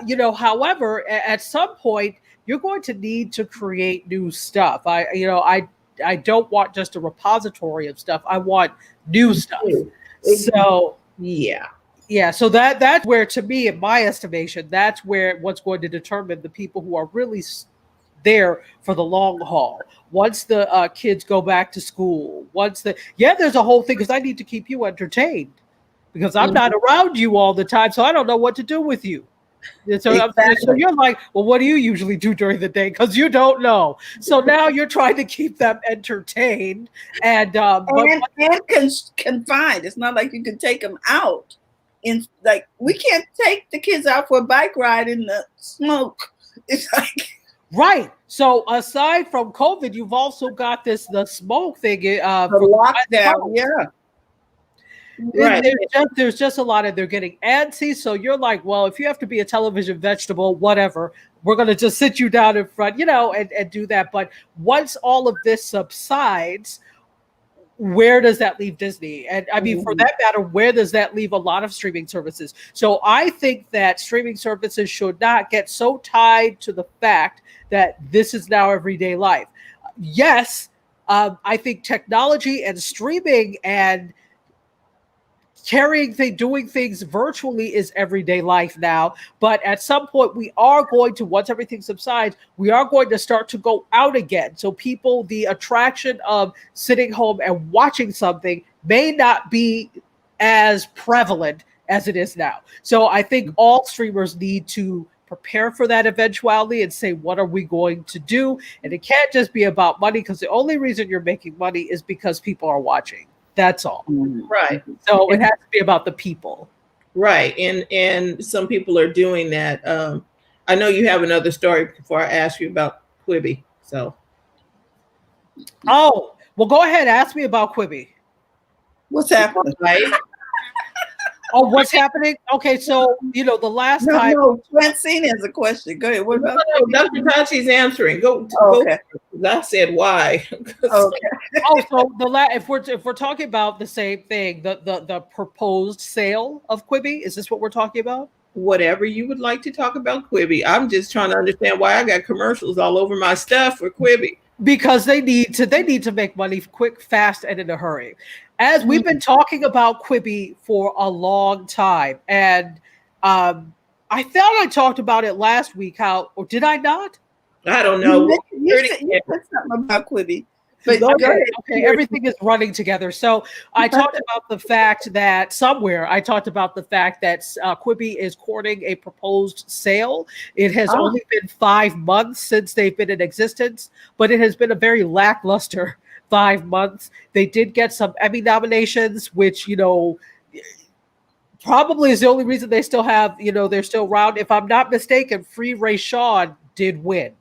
You know, however, at some point you're going to need to create new stuff. I don't want just a repository of stuff. I want new stuff. So yeah. So that's where, to me, in my estimation, that's where what's going to determine the people who are really there for the long haul. Once the kids go back to school, there's a whole thing, because I need to keep you entertained because I'm not around you all the time, so I don't know what to do with you. So, Exactly. So you're like, well, what do you usually do during the day? Because you don't know. So now you're trying to keep them entertained and confined. It's not like you can take them out. Like, we can't take the kids out for a bike ride in the smoke. It's like, right. So aside from COVID, you've also got the smoke thing. the lockdown. Yeah. Right. There's just a lot of, they're getting antsy. So you're like, well, if you have to be a television vegetable, whatever, we're going to just sit you down in front, you know, and do that. But once all of this subsides, where does that leave Disney? And I mean, for that matter, where does that leave a lot of streaming services? So I think that streaming services should not get so tied to the fact that this is now everyday life. Yes, I think technology and streaming and doing things virtually is everyday life now. But at some point we are going to, once everything subsides, we are going to start to go out again. So people, the attraction of sitting home and watching something may not be as prevalent as it is now. So I think all streamers need to prepare for that eventuality and say, what are we going to do? And it can't just be about money, because the only reason you're making money is because people are watching. That's all. Right. So it has to be about the people. Right. And some people are doing that. I know you have another story before I ask you about Quibi. So. Oh, well, go ahead. Ask me about Quibi. What's happening? Right. Oh, what's happening? Okay, so the last time. No, Francine has a question. Go ahead. What about Dr. Tachi's answering. Go. Okay. I said why. Okay. Oh, so if we're talking about the same thing, the proposed sale of Quibi, is this what we're talking about? Whatever you would like to talk about Quibi. I'm just trying to understand why I got commercials all over my stuff for Quibi. Because they need to make money quick, fast, and in a hurry. As we've been talking about Quibi for a long time, and I thought I talked about it last week. Or did I not? I don't know. You said something about Quibi. But okay, everything is running together. So I talked about the fact that Quibi is courting a proposed sale. It has only been 5 months since they've been in existence, but it has been a very lackluster 5 months. They did get some Emmy nominations, which, probably is the only reason they still have, they're still around. If I'm not mistaken, Free Ray Sean did win.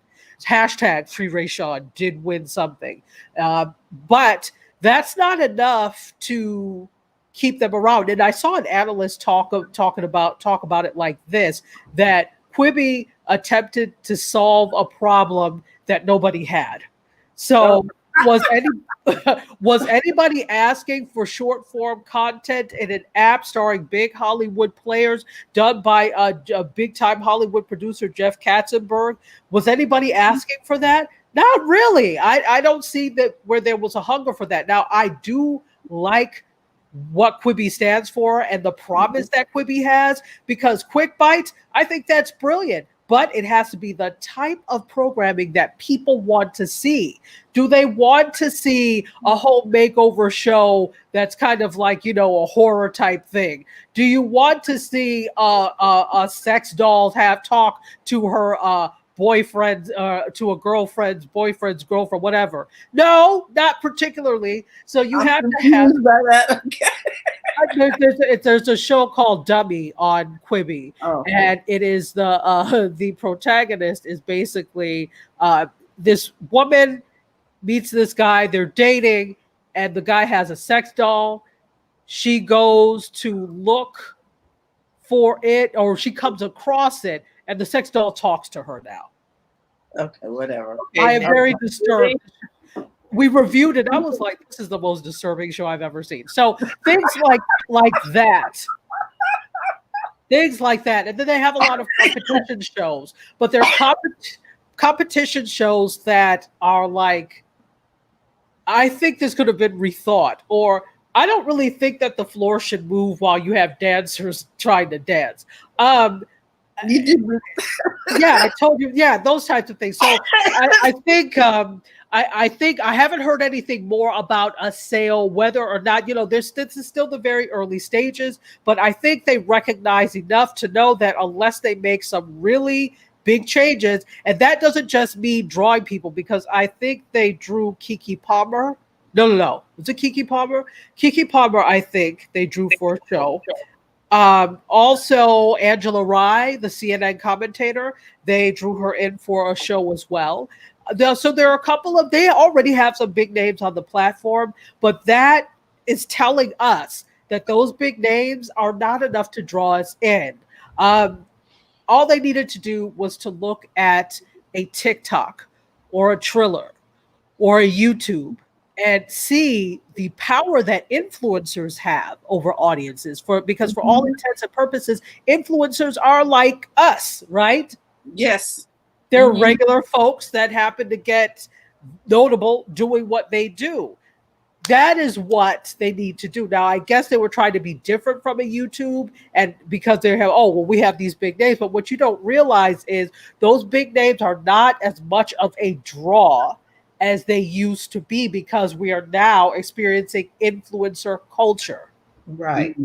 Hashtag Free Ray Sean did win something. But that's not enough to keep them around. And I saw an analyst talk about it like this, that Quibi attempted to solve a problem that nobody had. So was anybody asking for short form content in an app starring big Hollywood players done by a big time Hollywood producer, Jeff Katzenberg? Was anybody asking for that? Not really. I don't see that where there was a hunger for that. Now, I do like what Quibi stands for and the promise that Quibi has, because Quick Bites, I think that's brilliant. but it has to be the type of programming that people want to see. Do they want to see a home makeover show that's kind of like, you know, a horror type thing? Do you want to see a sex doll have talk to her boyfriend, to a girlfriend's boyfriend's girlfriend, whatever? No, not particularly. So you have to have by that. Okay. there's a show called Dummy on Quibi, and it is the protagonist is basically this woman meets this guy, they're dating, and the guy has a sex doll. She goes to look for it, or she comes across it, and the sex doll talks to her now. Okay, whatever. I am very disturbed. We reviewed it. I was like, this is the most disturbing show I've ever seen. So things like that. Things like that. And then they have a lot of competition shows, but they're competition shows that are like, I think this could have been rethought, or I don't really think that the floor should move while you have dancers trying to dance. You did. Yeah, I told you. Yeah, those types of things. So I think I haven't heard anything more about a sale, whether or not, you know, this is still the very early stages, but I think they recognize enough to know that unless they make some really big changes, and that doesn't just mean drawing people, because I think they drew Keke Palmer. No. Was it Keke Palmer? Keke Palmer, I think they drew for a show. Also, Angela Rye, the CNN commentator, they drew her in for a show as well. So there are a couple of, they already have some big names on the platform, but that is telling us that those big names are not enough to draw us in. All they needed to do was to look at a TikTok or a Triller or a YouTube and see the power that influencers have over audiences, because for all intents and purposes, influencers are like us, right? Yes. They're regular folks that happen to get notable doing what they do. That is what they need to do. Now, I guess they were trying to be different from a YouTube, and because they have, we have these big names, but what you don't realize is those big names are not as much of a draw as they used to be, because we are now experiencing influencer culture. Right.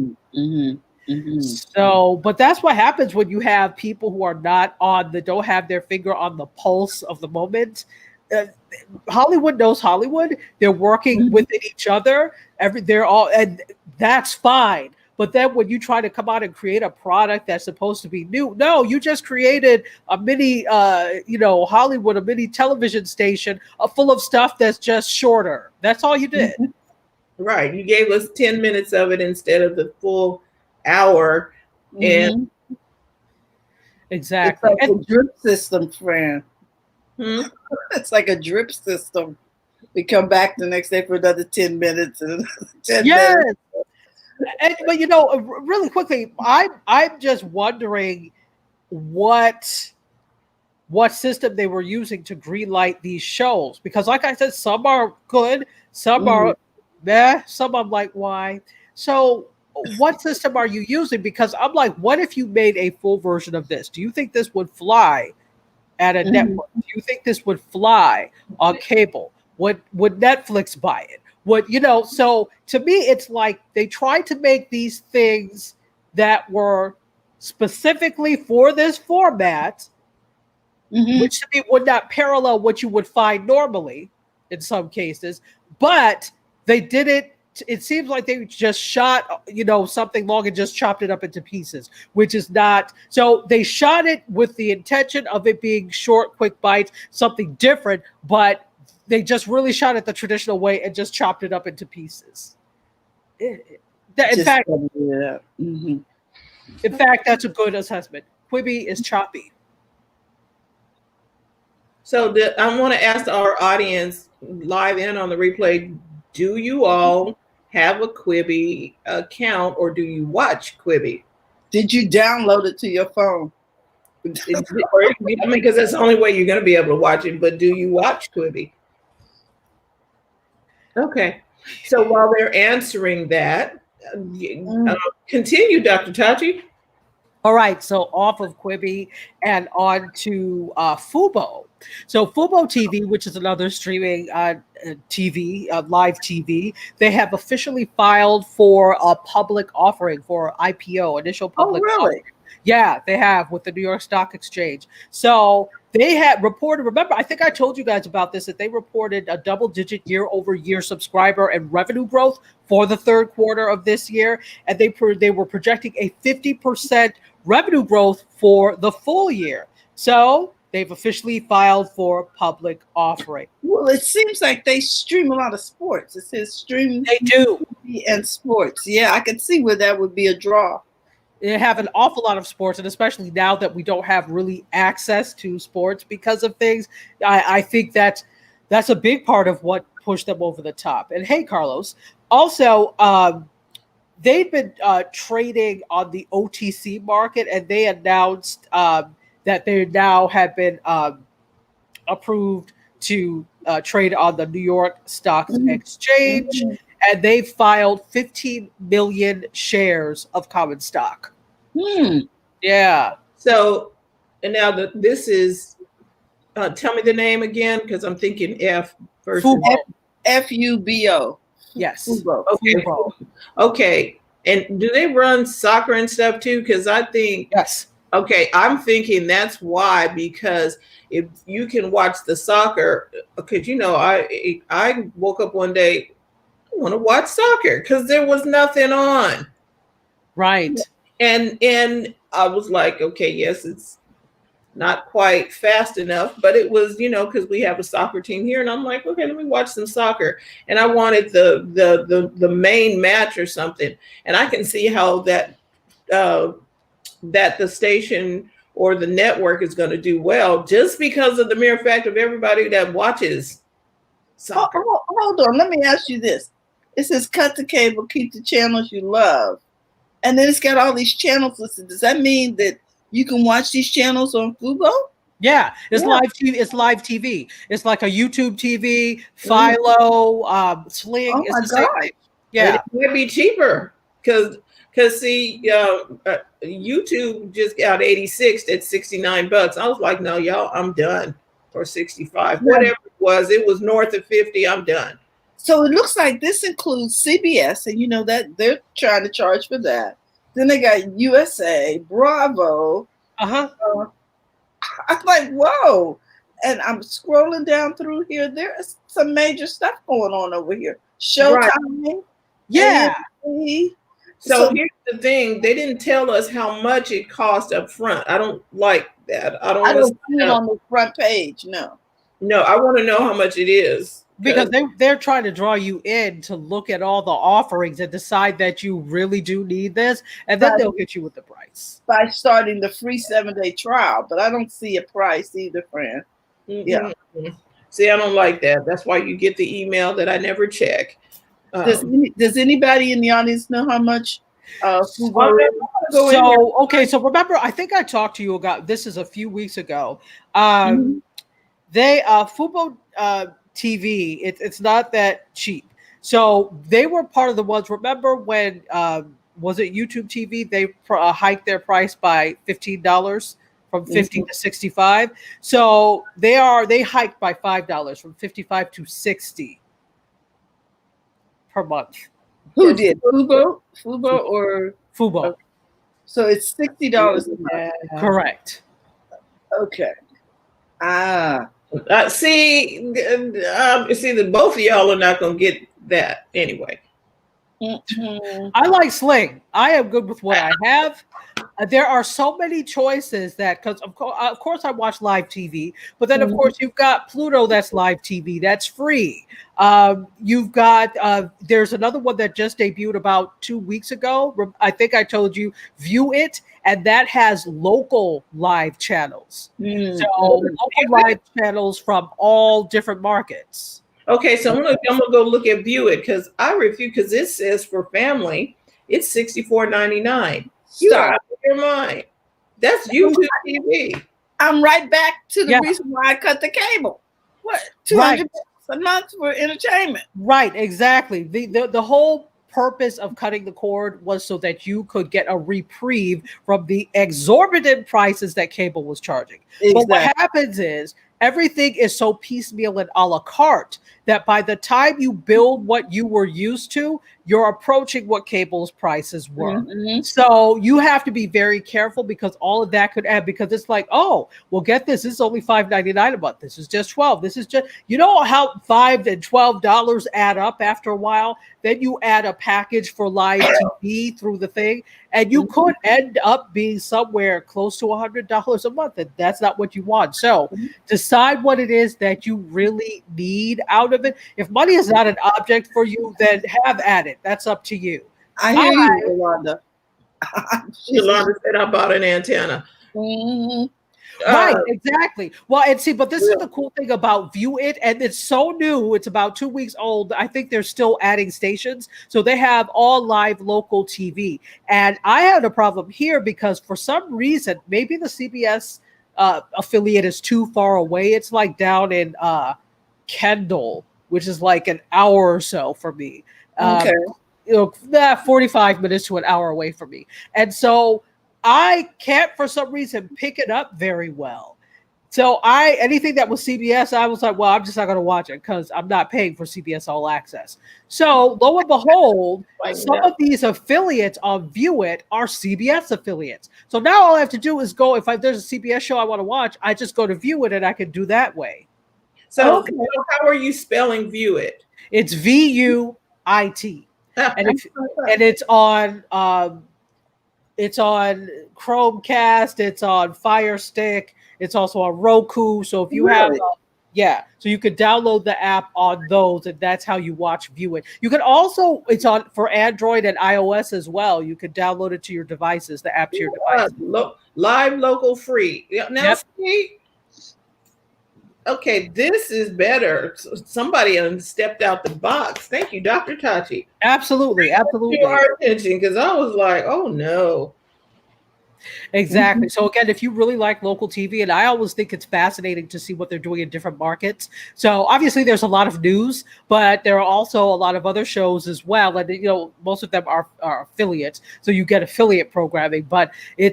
So, but that's what happens when you have people who are don't have their finger on the pulse of the moment. Hollywood knows Hollywood. They're working within each other. And that's fine. But then when you try to come out and create a product that's supposed to be new, no, you just created a mini, Hollywood, a mini television station full of stuff that's just shorter. That's all you did. Right. You gave us 10 minutes of it instead of the full hour. And exactly. It's like a drip system, friend. It's like a drip system. We come back the next day for another 10 minutes. And 10 minutes. But really quickly, I'm just wondering what system they were using to greenlight these shows, because like I said, some are good, some are meh, some I'm like, why? So what system are you using? Because I'm like, what if you made a full version of this? Do you think this would fly at a network? Do you think this would fly on cable? Would Netflix buy it? So to me, it's like they tried to make these things that were specifically for this format, which to me would not parallel what you would find normally in some cases, but they did it. It seems like they just shot, something long and just chopped it up into pieces, which is not. So they shot it with the intention of it being short, quick bites, something different, but they just really shot it the traditional way and just chopped it up into pieces. In fact, that's a good assessment. Quibi is choppy. So I want to ask our audience live and on the replay, do you all have a Quibi account, or do you watch Quibi? Did you download it to your phone? Because that's the only way you're going to be able to watch it, but do you watch Quibi? Okay. So while they're answering that, continue, Dr. Tachi. All right, so off of Quibi and on to Fubo. So Fubo TV, which is another streaming TV, live TV, they have officially filed for a public offering for IPO, initial Oh, public really? offering. Yeah, they have with the New York Stock Exchange. So they had reported, remember, I think I told you guys about this, that they reported a double-digit year-over-year subscriber and revenue growth for the third quarter of this year. And they were projecting a 50% revenue growth for the full year. So they've officially filed for public offering. Well, it seems like they stream a lot of sports. It says stream They do. TV and sports. Yeah, I could see where that would be a draw. They have an awful lot of sports, and especially now that we don't have really access to sports because of things, I think that's a big part of what pushed them over the top. And hey, Carlos, also, they've been trading on the OTC market, and they announced that they now have been approved to trade on the New York Stock Exchange, and they filed 15 million shares of common stock. Yeah. So, and now this is, tell me the name again, because I'm thinking F versus Fubo. Fubo. Yes. Fubo. Okay. Fubo. Okay. And do they run soccer and stuff too? Because I think, Yes. okay, I'm thinking that's why, because if you can watch the soccer, because I woke up one day, I want to watch soccer because there was nothing on. Right. And I was like, okay, yes, it's not quite fast enough, but it was, because we have a soccer team here, and I'm like, okay, let me watch some soccer. And I wanted the main match or something, and I can see how that the station or the network is going to do well just because of the mere fact of everybody that watches soccer. Hold on, let me ask you this. It says cut the cable, keep the channels you love. And then it's got all these channels listed. Does that mean that you can watch these channels on Fubo? Yeah, it's live TV. It's live TV. It's like a YouTube TV, Philo, Sling. Oh It's my the same God. thing. Yeah. It might be cheaper because see, YouTube just got 86 at $69. I was like, no, y'all, I'm done for 65. Whatever it was north of 50. I'm done. So it looks like this includes CBS, and that they're trying to charge for that. Then they got USA, Bravo. Uh-huh. I'm like, whoa. And I'm scrolling down through here. There's some major stuff going on over here. Showtime. Yeah. AMC. So here's the thing: they didn't tell us how much it cost up front. I don't like that. I don't see it on the front page. No, I want to know how much it is. Because they're trying to draw you in to look at all the offerings and decide that you really do need this, and then they'll hit you with the price. By starting the free 7-day trial, but I don't see a price either, friend. Yeah. See, I don't like that. That's why you get the email that I never check. Does anybody in the audience know how much? So remember, I think I talked to you about this is a few weeks ago. They Fubo TV, it's not that cheap. So they were part of the ones. Remember when was it YouTube TV? They hiked their price by $15 from 50 to 65. So they hiked by $5 from 55 to 60 per month. Who did? Fubo or Fubo? Okay. So it's $60 a month. Correct. Okay. See that both of y'all are not going to get that anyway. I like Sling. I am good with what I have. There are so many choices that, because of course I watch live TV, but then of course you've got Pluto that's live TV that's free. You've got there's another one that just debuted about 2 weeks ago. I think I told you, View It, and that has local live channels. So local live channels from all different markets. Okay, so I'm gonna go look at View It because I refuse, because it says for family it's $64.99. You out of your mind. That's YouTube TV. I'm right back to the reason why I cut the cable. What, $200 a month for entertainment? Right, exactly. The whole purpose of cutting the cord was so that you could get a reprieve from the exorbitant prices that cable was charging. Exactly. But what happens is everything is so piecemeal and a la carte that by the time you build what you were used to, you're approaching what cable's prices were. Mhm. So you have to be very careful because all of that could add, because it's like, oh, well, get this is only $5.99 a month. This is just 12. This is just, you know how $5 and $12 add up after a while? Then you add a package for live TV through the thing, and you could end up being somewhere close to $100 a month, and that's not what you want. So decide what it is that you really need out of it. If money is not an object for you, then have at it. That's up to you. I hear you, Yolanda. Yolanda said I bought an antenna. Mhm. Right, exactly. Well, and see, but this is the cool thing about View It, and it's so new. It's about 2 weeks old. I think they're still adding stations, so they have all live local TV. And I had a problem here because for some reason, maybe the CBS affiliate is too far away. It's like down in Kendall, which is like an hour or so for me. Okay. 45 minutes to an hour away from me, and so I can't, for some reason, pick it up very well. So anything that was CBS, I was like, well, I'm just not going to watch it because I'm not paying for CBS All Access. So lo and behold, some of these affiliates on View It are CBS affiliates. So now all I have to do is go, if there's a CBS show I want to watch, I just go to View It and I can do that way. So how are you spelling View It? It's VUIT. And it's on Chromecast, it's on Fire Stick, it's also on Roku. So if you have so you could download the app on those, and that's how you watch View It. You can also, it's on for Android and iOS as well. You could download it to your devices, the app to your device. Live local free. Now see, okay, this is better. Somebody stepped out the box. Thank you, Dr. Tachi. Absolutely. To our attention, because I was like, oh no. Exactly. So again, if you really like local TV, and I always think it's fascinating to see what they're doing in different markets. So obviously there's a lot of news, but there are also a lot of other shows as well. And most of them are affiliates. So you get affiliate programming, but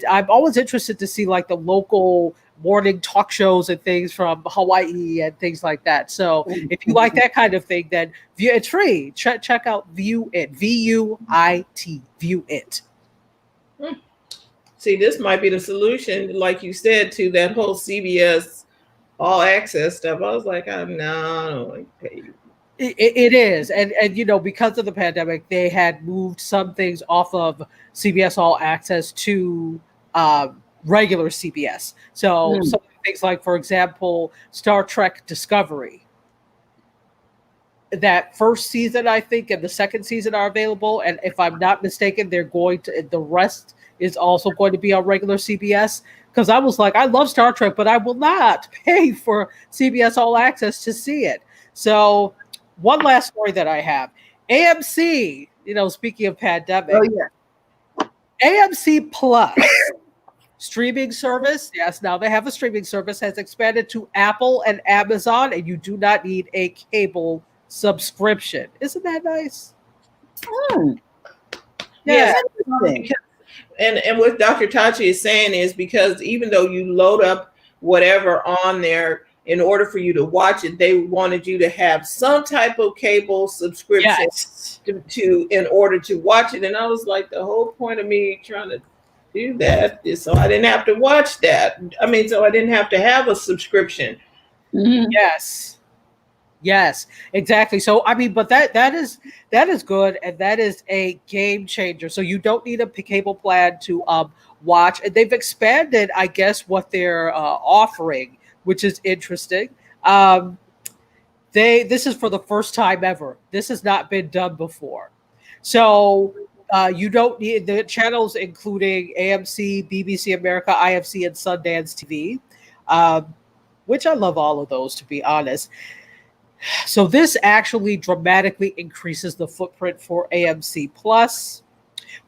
I'm always interested to see like the local morning talk shows and things from Hawaii and things like that. So if you like that kind of thing, then it's free. Check out View It. VUIT. View It. See, this might be the solution, like you said, to that whole CBS All Access stuff. I was like, no, I don't want to pay you. It is. And because of the pandemic, they had moved some things off of CBS All Access to regular CBS. So some things like, for example, Star Trek Discovery. That first season, I think, and the second season are available. And if I'm not mistaken, the rest is also going to be on regular CBS. Because I was like, I love Star Trek, but I will not pay for CBS All Access to see it. So one last story that I have. AMC, speaking of pandemic. Oh, yeah. AMC Plus streaming service. Yes, now they have a streaming service, has expanded to Apple and Amazon, and you do not need a cable subscription. Isn't that nice? Yeah. And what Dr. Tachi is saying is because even though you load up whatever on there, in order for you to watch it, they wanted you to have some type of cable subscription to in order to watch it. And I was like, the whole point of me trying to do that is so I didn't have to watch that. So I didn't have to have a subscription. Mm-hmm. Yes, exactly. So but that is good, and that is a game changer. So you don't need a cable plan to watch, and they've expanded, I guess, what they're offering, which is interesting. This is for the first time ever. This has not been done before. So you don't need the channels, including AMC, BBC America, IFC, and Sundance TV, which I love all of those, to be honest. So this actually dramatically increases the footprint for AMC Plus,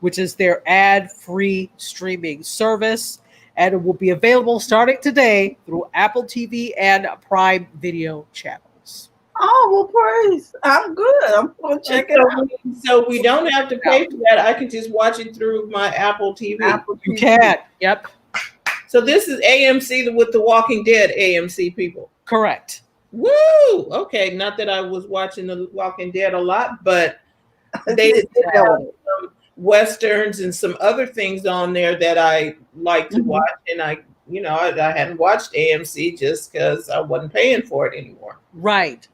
which is their ad-free streaming service, and it will be available starting today through Apple TV and Prime Video channels. Oh, well, praise. I'm good. I'm going to check it out. So we don't have to pay for that. I can just watch it through my Apple TV. Apple You TV. can. Yep. So this is AMC with the Walking Dead AMC people. Correct. Woo! Okay, not that I was watching the Walking Dead a lot, but they did have some westerns and some other things on there that I like to watch, and I hadn't watched AMC just because I wasn't paying for it anymore. Right.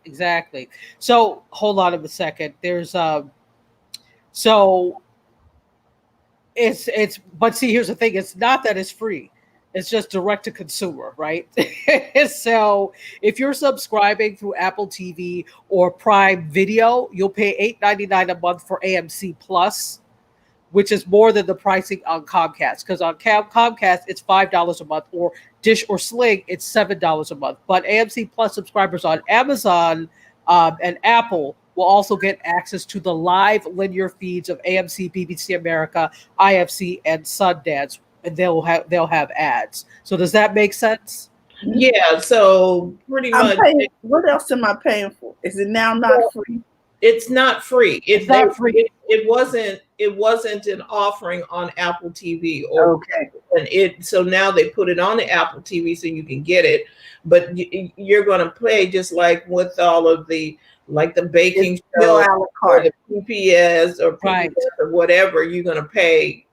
Exactly. So hold on a second. There's so it's but see, here's the thing. It's not that it's free. It's just direct to consumer, right? So if you're subscribing through Apple TV or Prime Video, you'll pay $8.99 a month for AMC Plus, which is more than the pricing on Comcast. Because on Comcast, it's $5 a month, or Dish or Sling, it's $7 a month. But AMC Plus subscribers on Amazon and Apple will also get access to the live linear feeds of AMC, BBC America, IFC, and Sundance. And they'll have ads. So does that make sense? Yeah. So pretty much. What else am I paying for? Is it now not free? It's not free. It's not free. It wasn't an offering on Apple TV. So now they put it on the Apple TV so you can get it. But you're going to pay just like with all of the baking show or the PPS or PPS or whatever. You're going to pay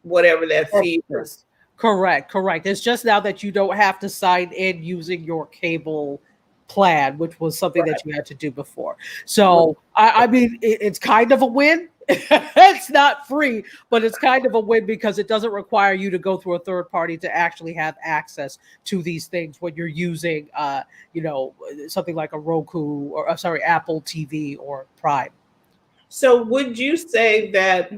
whatever that fee is. Correct. It's just now that you don't have to sign in using your cable plan, which was something that you had to do before. So I mean, it's kind of a win. It's not free, but it's kind of a win because it doesn't require you to go through a third party to actually have access to these things when you're using, something like a Roku or Apple TV or Prime. So would you say that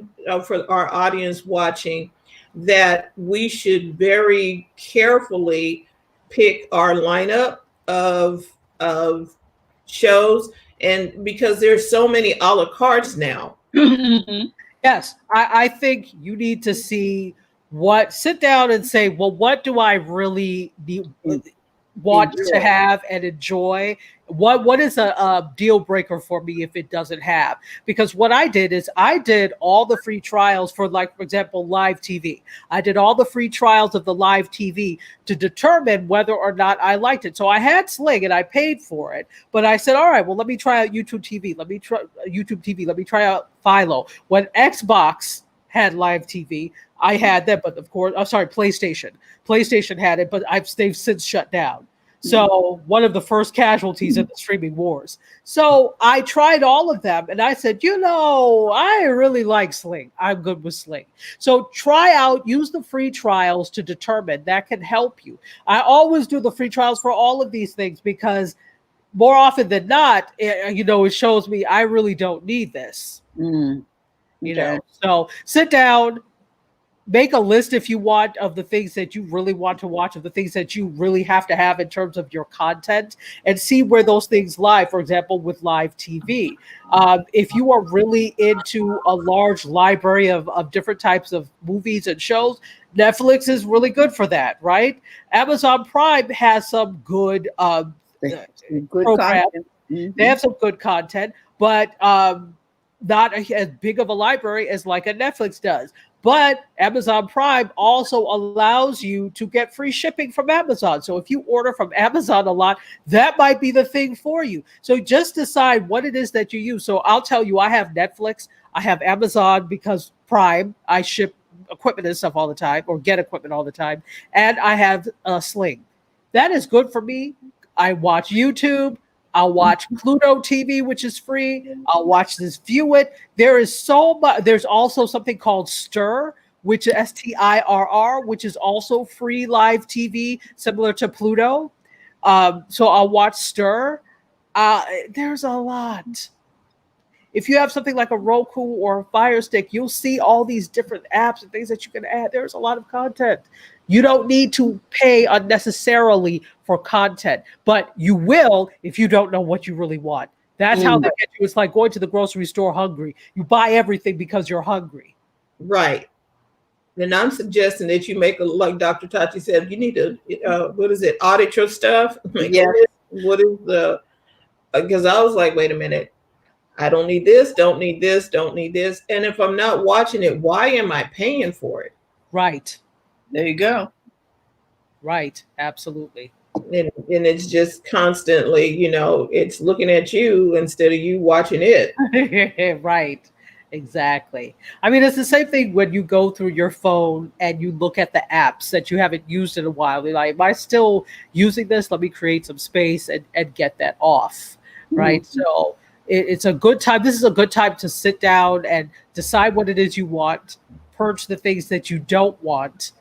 for our audience watching, that we should very carefully pick our lineup of shows, and because there's so many a la cartes now? Yes, I think you need to sit down and say, well, what do I really want to have and enjoy? What is a deal breaker for me if it doesn't have? Because what I did is I did all the free trials for, like, for example, live TV. I did all the free trials of the live TV to determine whether or not I liked it. So I had Sling and I paid for it, but I said, all right, well, let me try out YouTube TV. Let me try out Philo. When Xbox had live TV, I had that, but of course, PlayStation had it, but they've since shut down. So one of the first casualties of the streaming wars. So I tried all of them and I said, I really like Sling. I'm good with Sling. So use the free trials to determine. That can help you. I always do the free trials for all of these things because more often than not, it shows me I really don't need this. So sit down. Make a list if you want of the things that you really want to watch, of the things that you really have to have in terms of your content, and see where those things lie. For example, with live TV, if you are really into a large library of different types of movies and shows, Netflix is really good for that, right? Amazon Prime has some good programs. They have some good content, but not as big of a library as like a Netflix does. But Amazon Prime also allows you to get free shipping from Amazon. So if you order from Amazon a lot, that might be the thing for you. So just decide what it is that you use. So I'll tell you, I have Netflix, I have Amazon because Prime, I ship equipment and stuff all the time, or get equipment all the time. And I have Sling. That is good for me. I watch YouTube. I'll watch Pluto TV, which is free. I'll watch this View It. There is so much. There's also something called Stirr, which is STIRR, which is also free live TV, similar to Pluto. So I'll watch Stirr. There's a lot. If you have something like a Roku or a Fire Stick, you'll see all these different apps and things that you can add. There's a lot of content. You don't need to pay unnecessarily for content, but you will if you don't know what you really want. That's how they get you. It's like going to the grocery store hungry. You buy everything because you're hungry. Right. And I'm suggesting that you make like Dr. Tati said, you need to, audit your stuff. Yeah. What is because I was like, wait a minute, I don't need this, don't need this, don't need this. And if I'm not watching it, why am I paying for it? Right. There you go. Right. Absolutely. And it's just constantly, it's looking at you instead of you watching it. Right. Exactly. I mean, it's the same thing when you go through your phone and you look at the apps that you haven't used in a while. You're like, am I still using this? Let me create some space and get that off. Right. Mm-hmm. So it's a good time. This is a good time to sit down and decide what it is you want, purge the things that you don't want,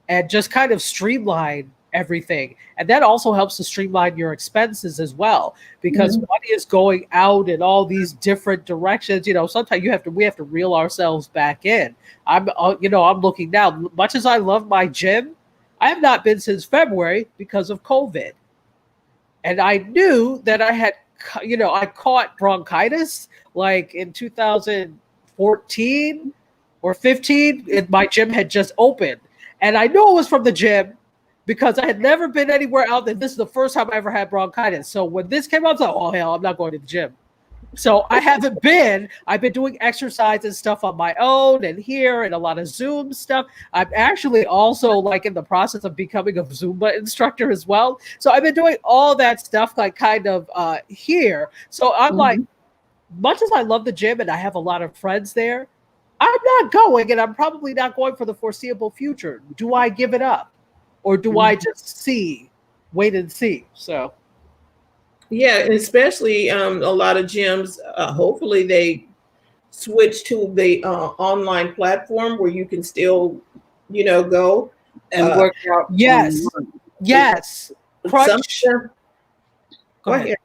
and just kind of streamline everything. And that also helps to streamline your expenses as well, because money is going out in all these different directions. Sometimes we have to reel ourselves back in. I'm looking now, much as I love my gym, I have not been since February because of COVID. And I knew that I caught bronchitis like in 2014 or 15, and my gym had just opened. And I knew it was from the gym because I had never been anywhere else, and this is the first time I ever had bronchitis. So when this came up, I was like, oh, hell, I'm not going to the gym. So I haven't been. I've been doing exercise and stuff on my own and here and a lot of Zoom stuff. I'm actually also like in the process of becoming a Zumba instructor as well. So I've been doing all that stuff like kind of here. So I'm like, much as I love the gym and I have a lot of friends there, I'm not going, and I'm probably not going for the foreseeable future. Do I give it up? Or do I just wait and see? So, yeah, and especially a lot of gyms, hopefully they switch to the online platform where you can still, go and work out. Yes, yes. Crunch. Go ahead.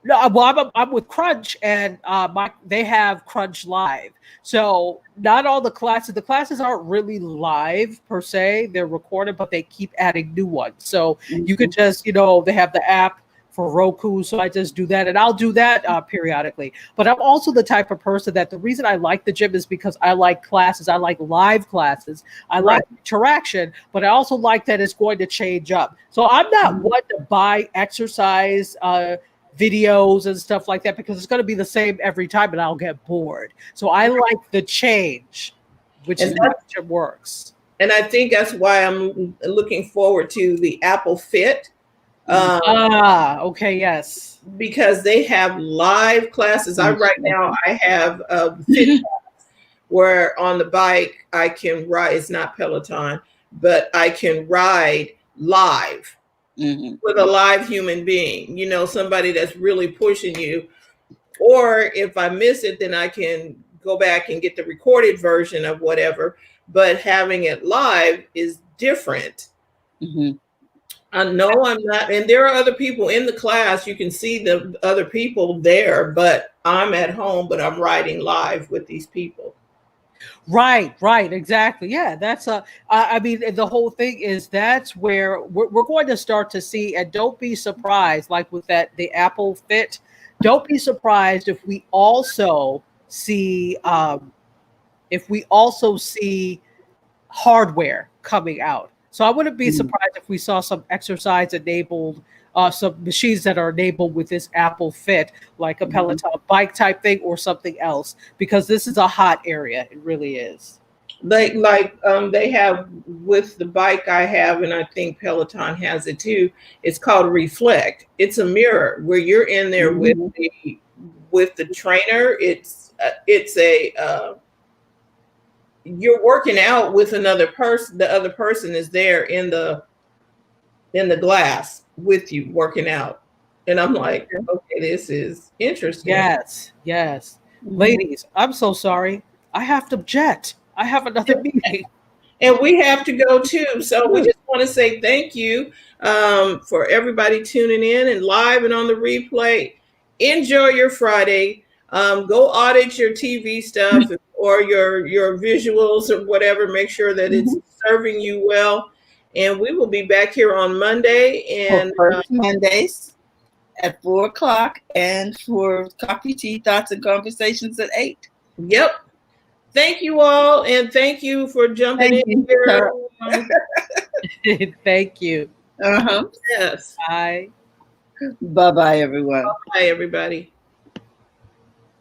No, well, I'm with Crunch, and they have Crunch Live. So not all the classes aren't really live per se. They're recorded, but they keep adding new ones. So you could just, they have the app for Roku. So I just do that, and I'll do that periodically. But I'm also the type of person that the reason I like the gym is because I like classes. I like live classes. I like interaction, but I also like that it's going to change up. So I'm not one to buy exercise videos and stuff like that because it's going to be the same every time and I'll get bored. So I like the change, which is how it works. And I think that's why I'm looking forward to the Apple Fit. Okay, yes. Because they have live classes. Right now I have a Fit class where on the bike I can ride. It's not Peloton, but I can ride live. With a live human being, somebody that's really pushing you. Or if I miss it, then I can go back and get the recorded version of whatever. But having it live is different. I know I'm not, and there are other people in the class. You can see the other people there, but I'm at home, but I'm riding live with these people. Right, exactly. Yeah, that's I mean, the whole thing is that's where we're going to start to see, and don't be surprised, like with the Apple Fit, don't be surprised if we also see hardware coming out. So I wouldn't be surprised if we saw some exercise enabled, some machines that are enabled with this Apple Fit, like a Peloton bike type thing or something else, because this is a hot area. It really is. They have with the bike I have, and I think Peloton has it too. It's called Reflect. It's a mirror where you're in there with the trainer. It's you're working out with another person. The other person is there in the glass with you working out. And I'm like, okay, this is interesting. Yes. Ladies, I'm so sorry. I have to jet. I have another meeting. And we have to go too. So we just want to say thank you for everybody tuning in and live and on the replay. Enjoy your Friday. Go audit your TV stuff or your visuals or whatever. Make sure that it's serving you well. And we will be back here on Monday and Mondays at 4:00, and for Coffee, Tea, Thoughts, and Conversations at 8. Yep. Thank you all, and thank you for jumping in here. Thank you. Yes. Bye. Bye-bye, everyone. Bye, everybody.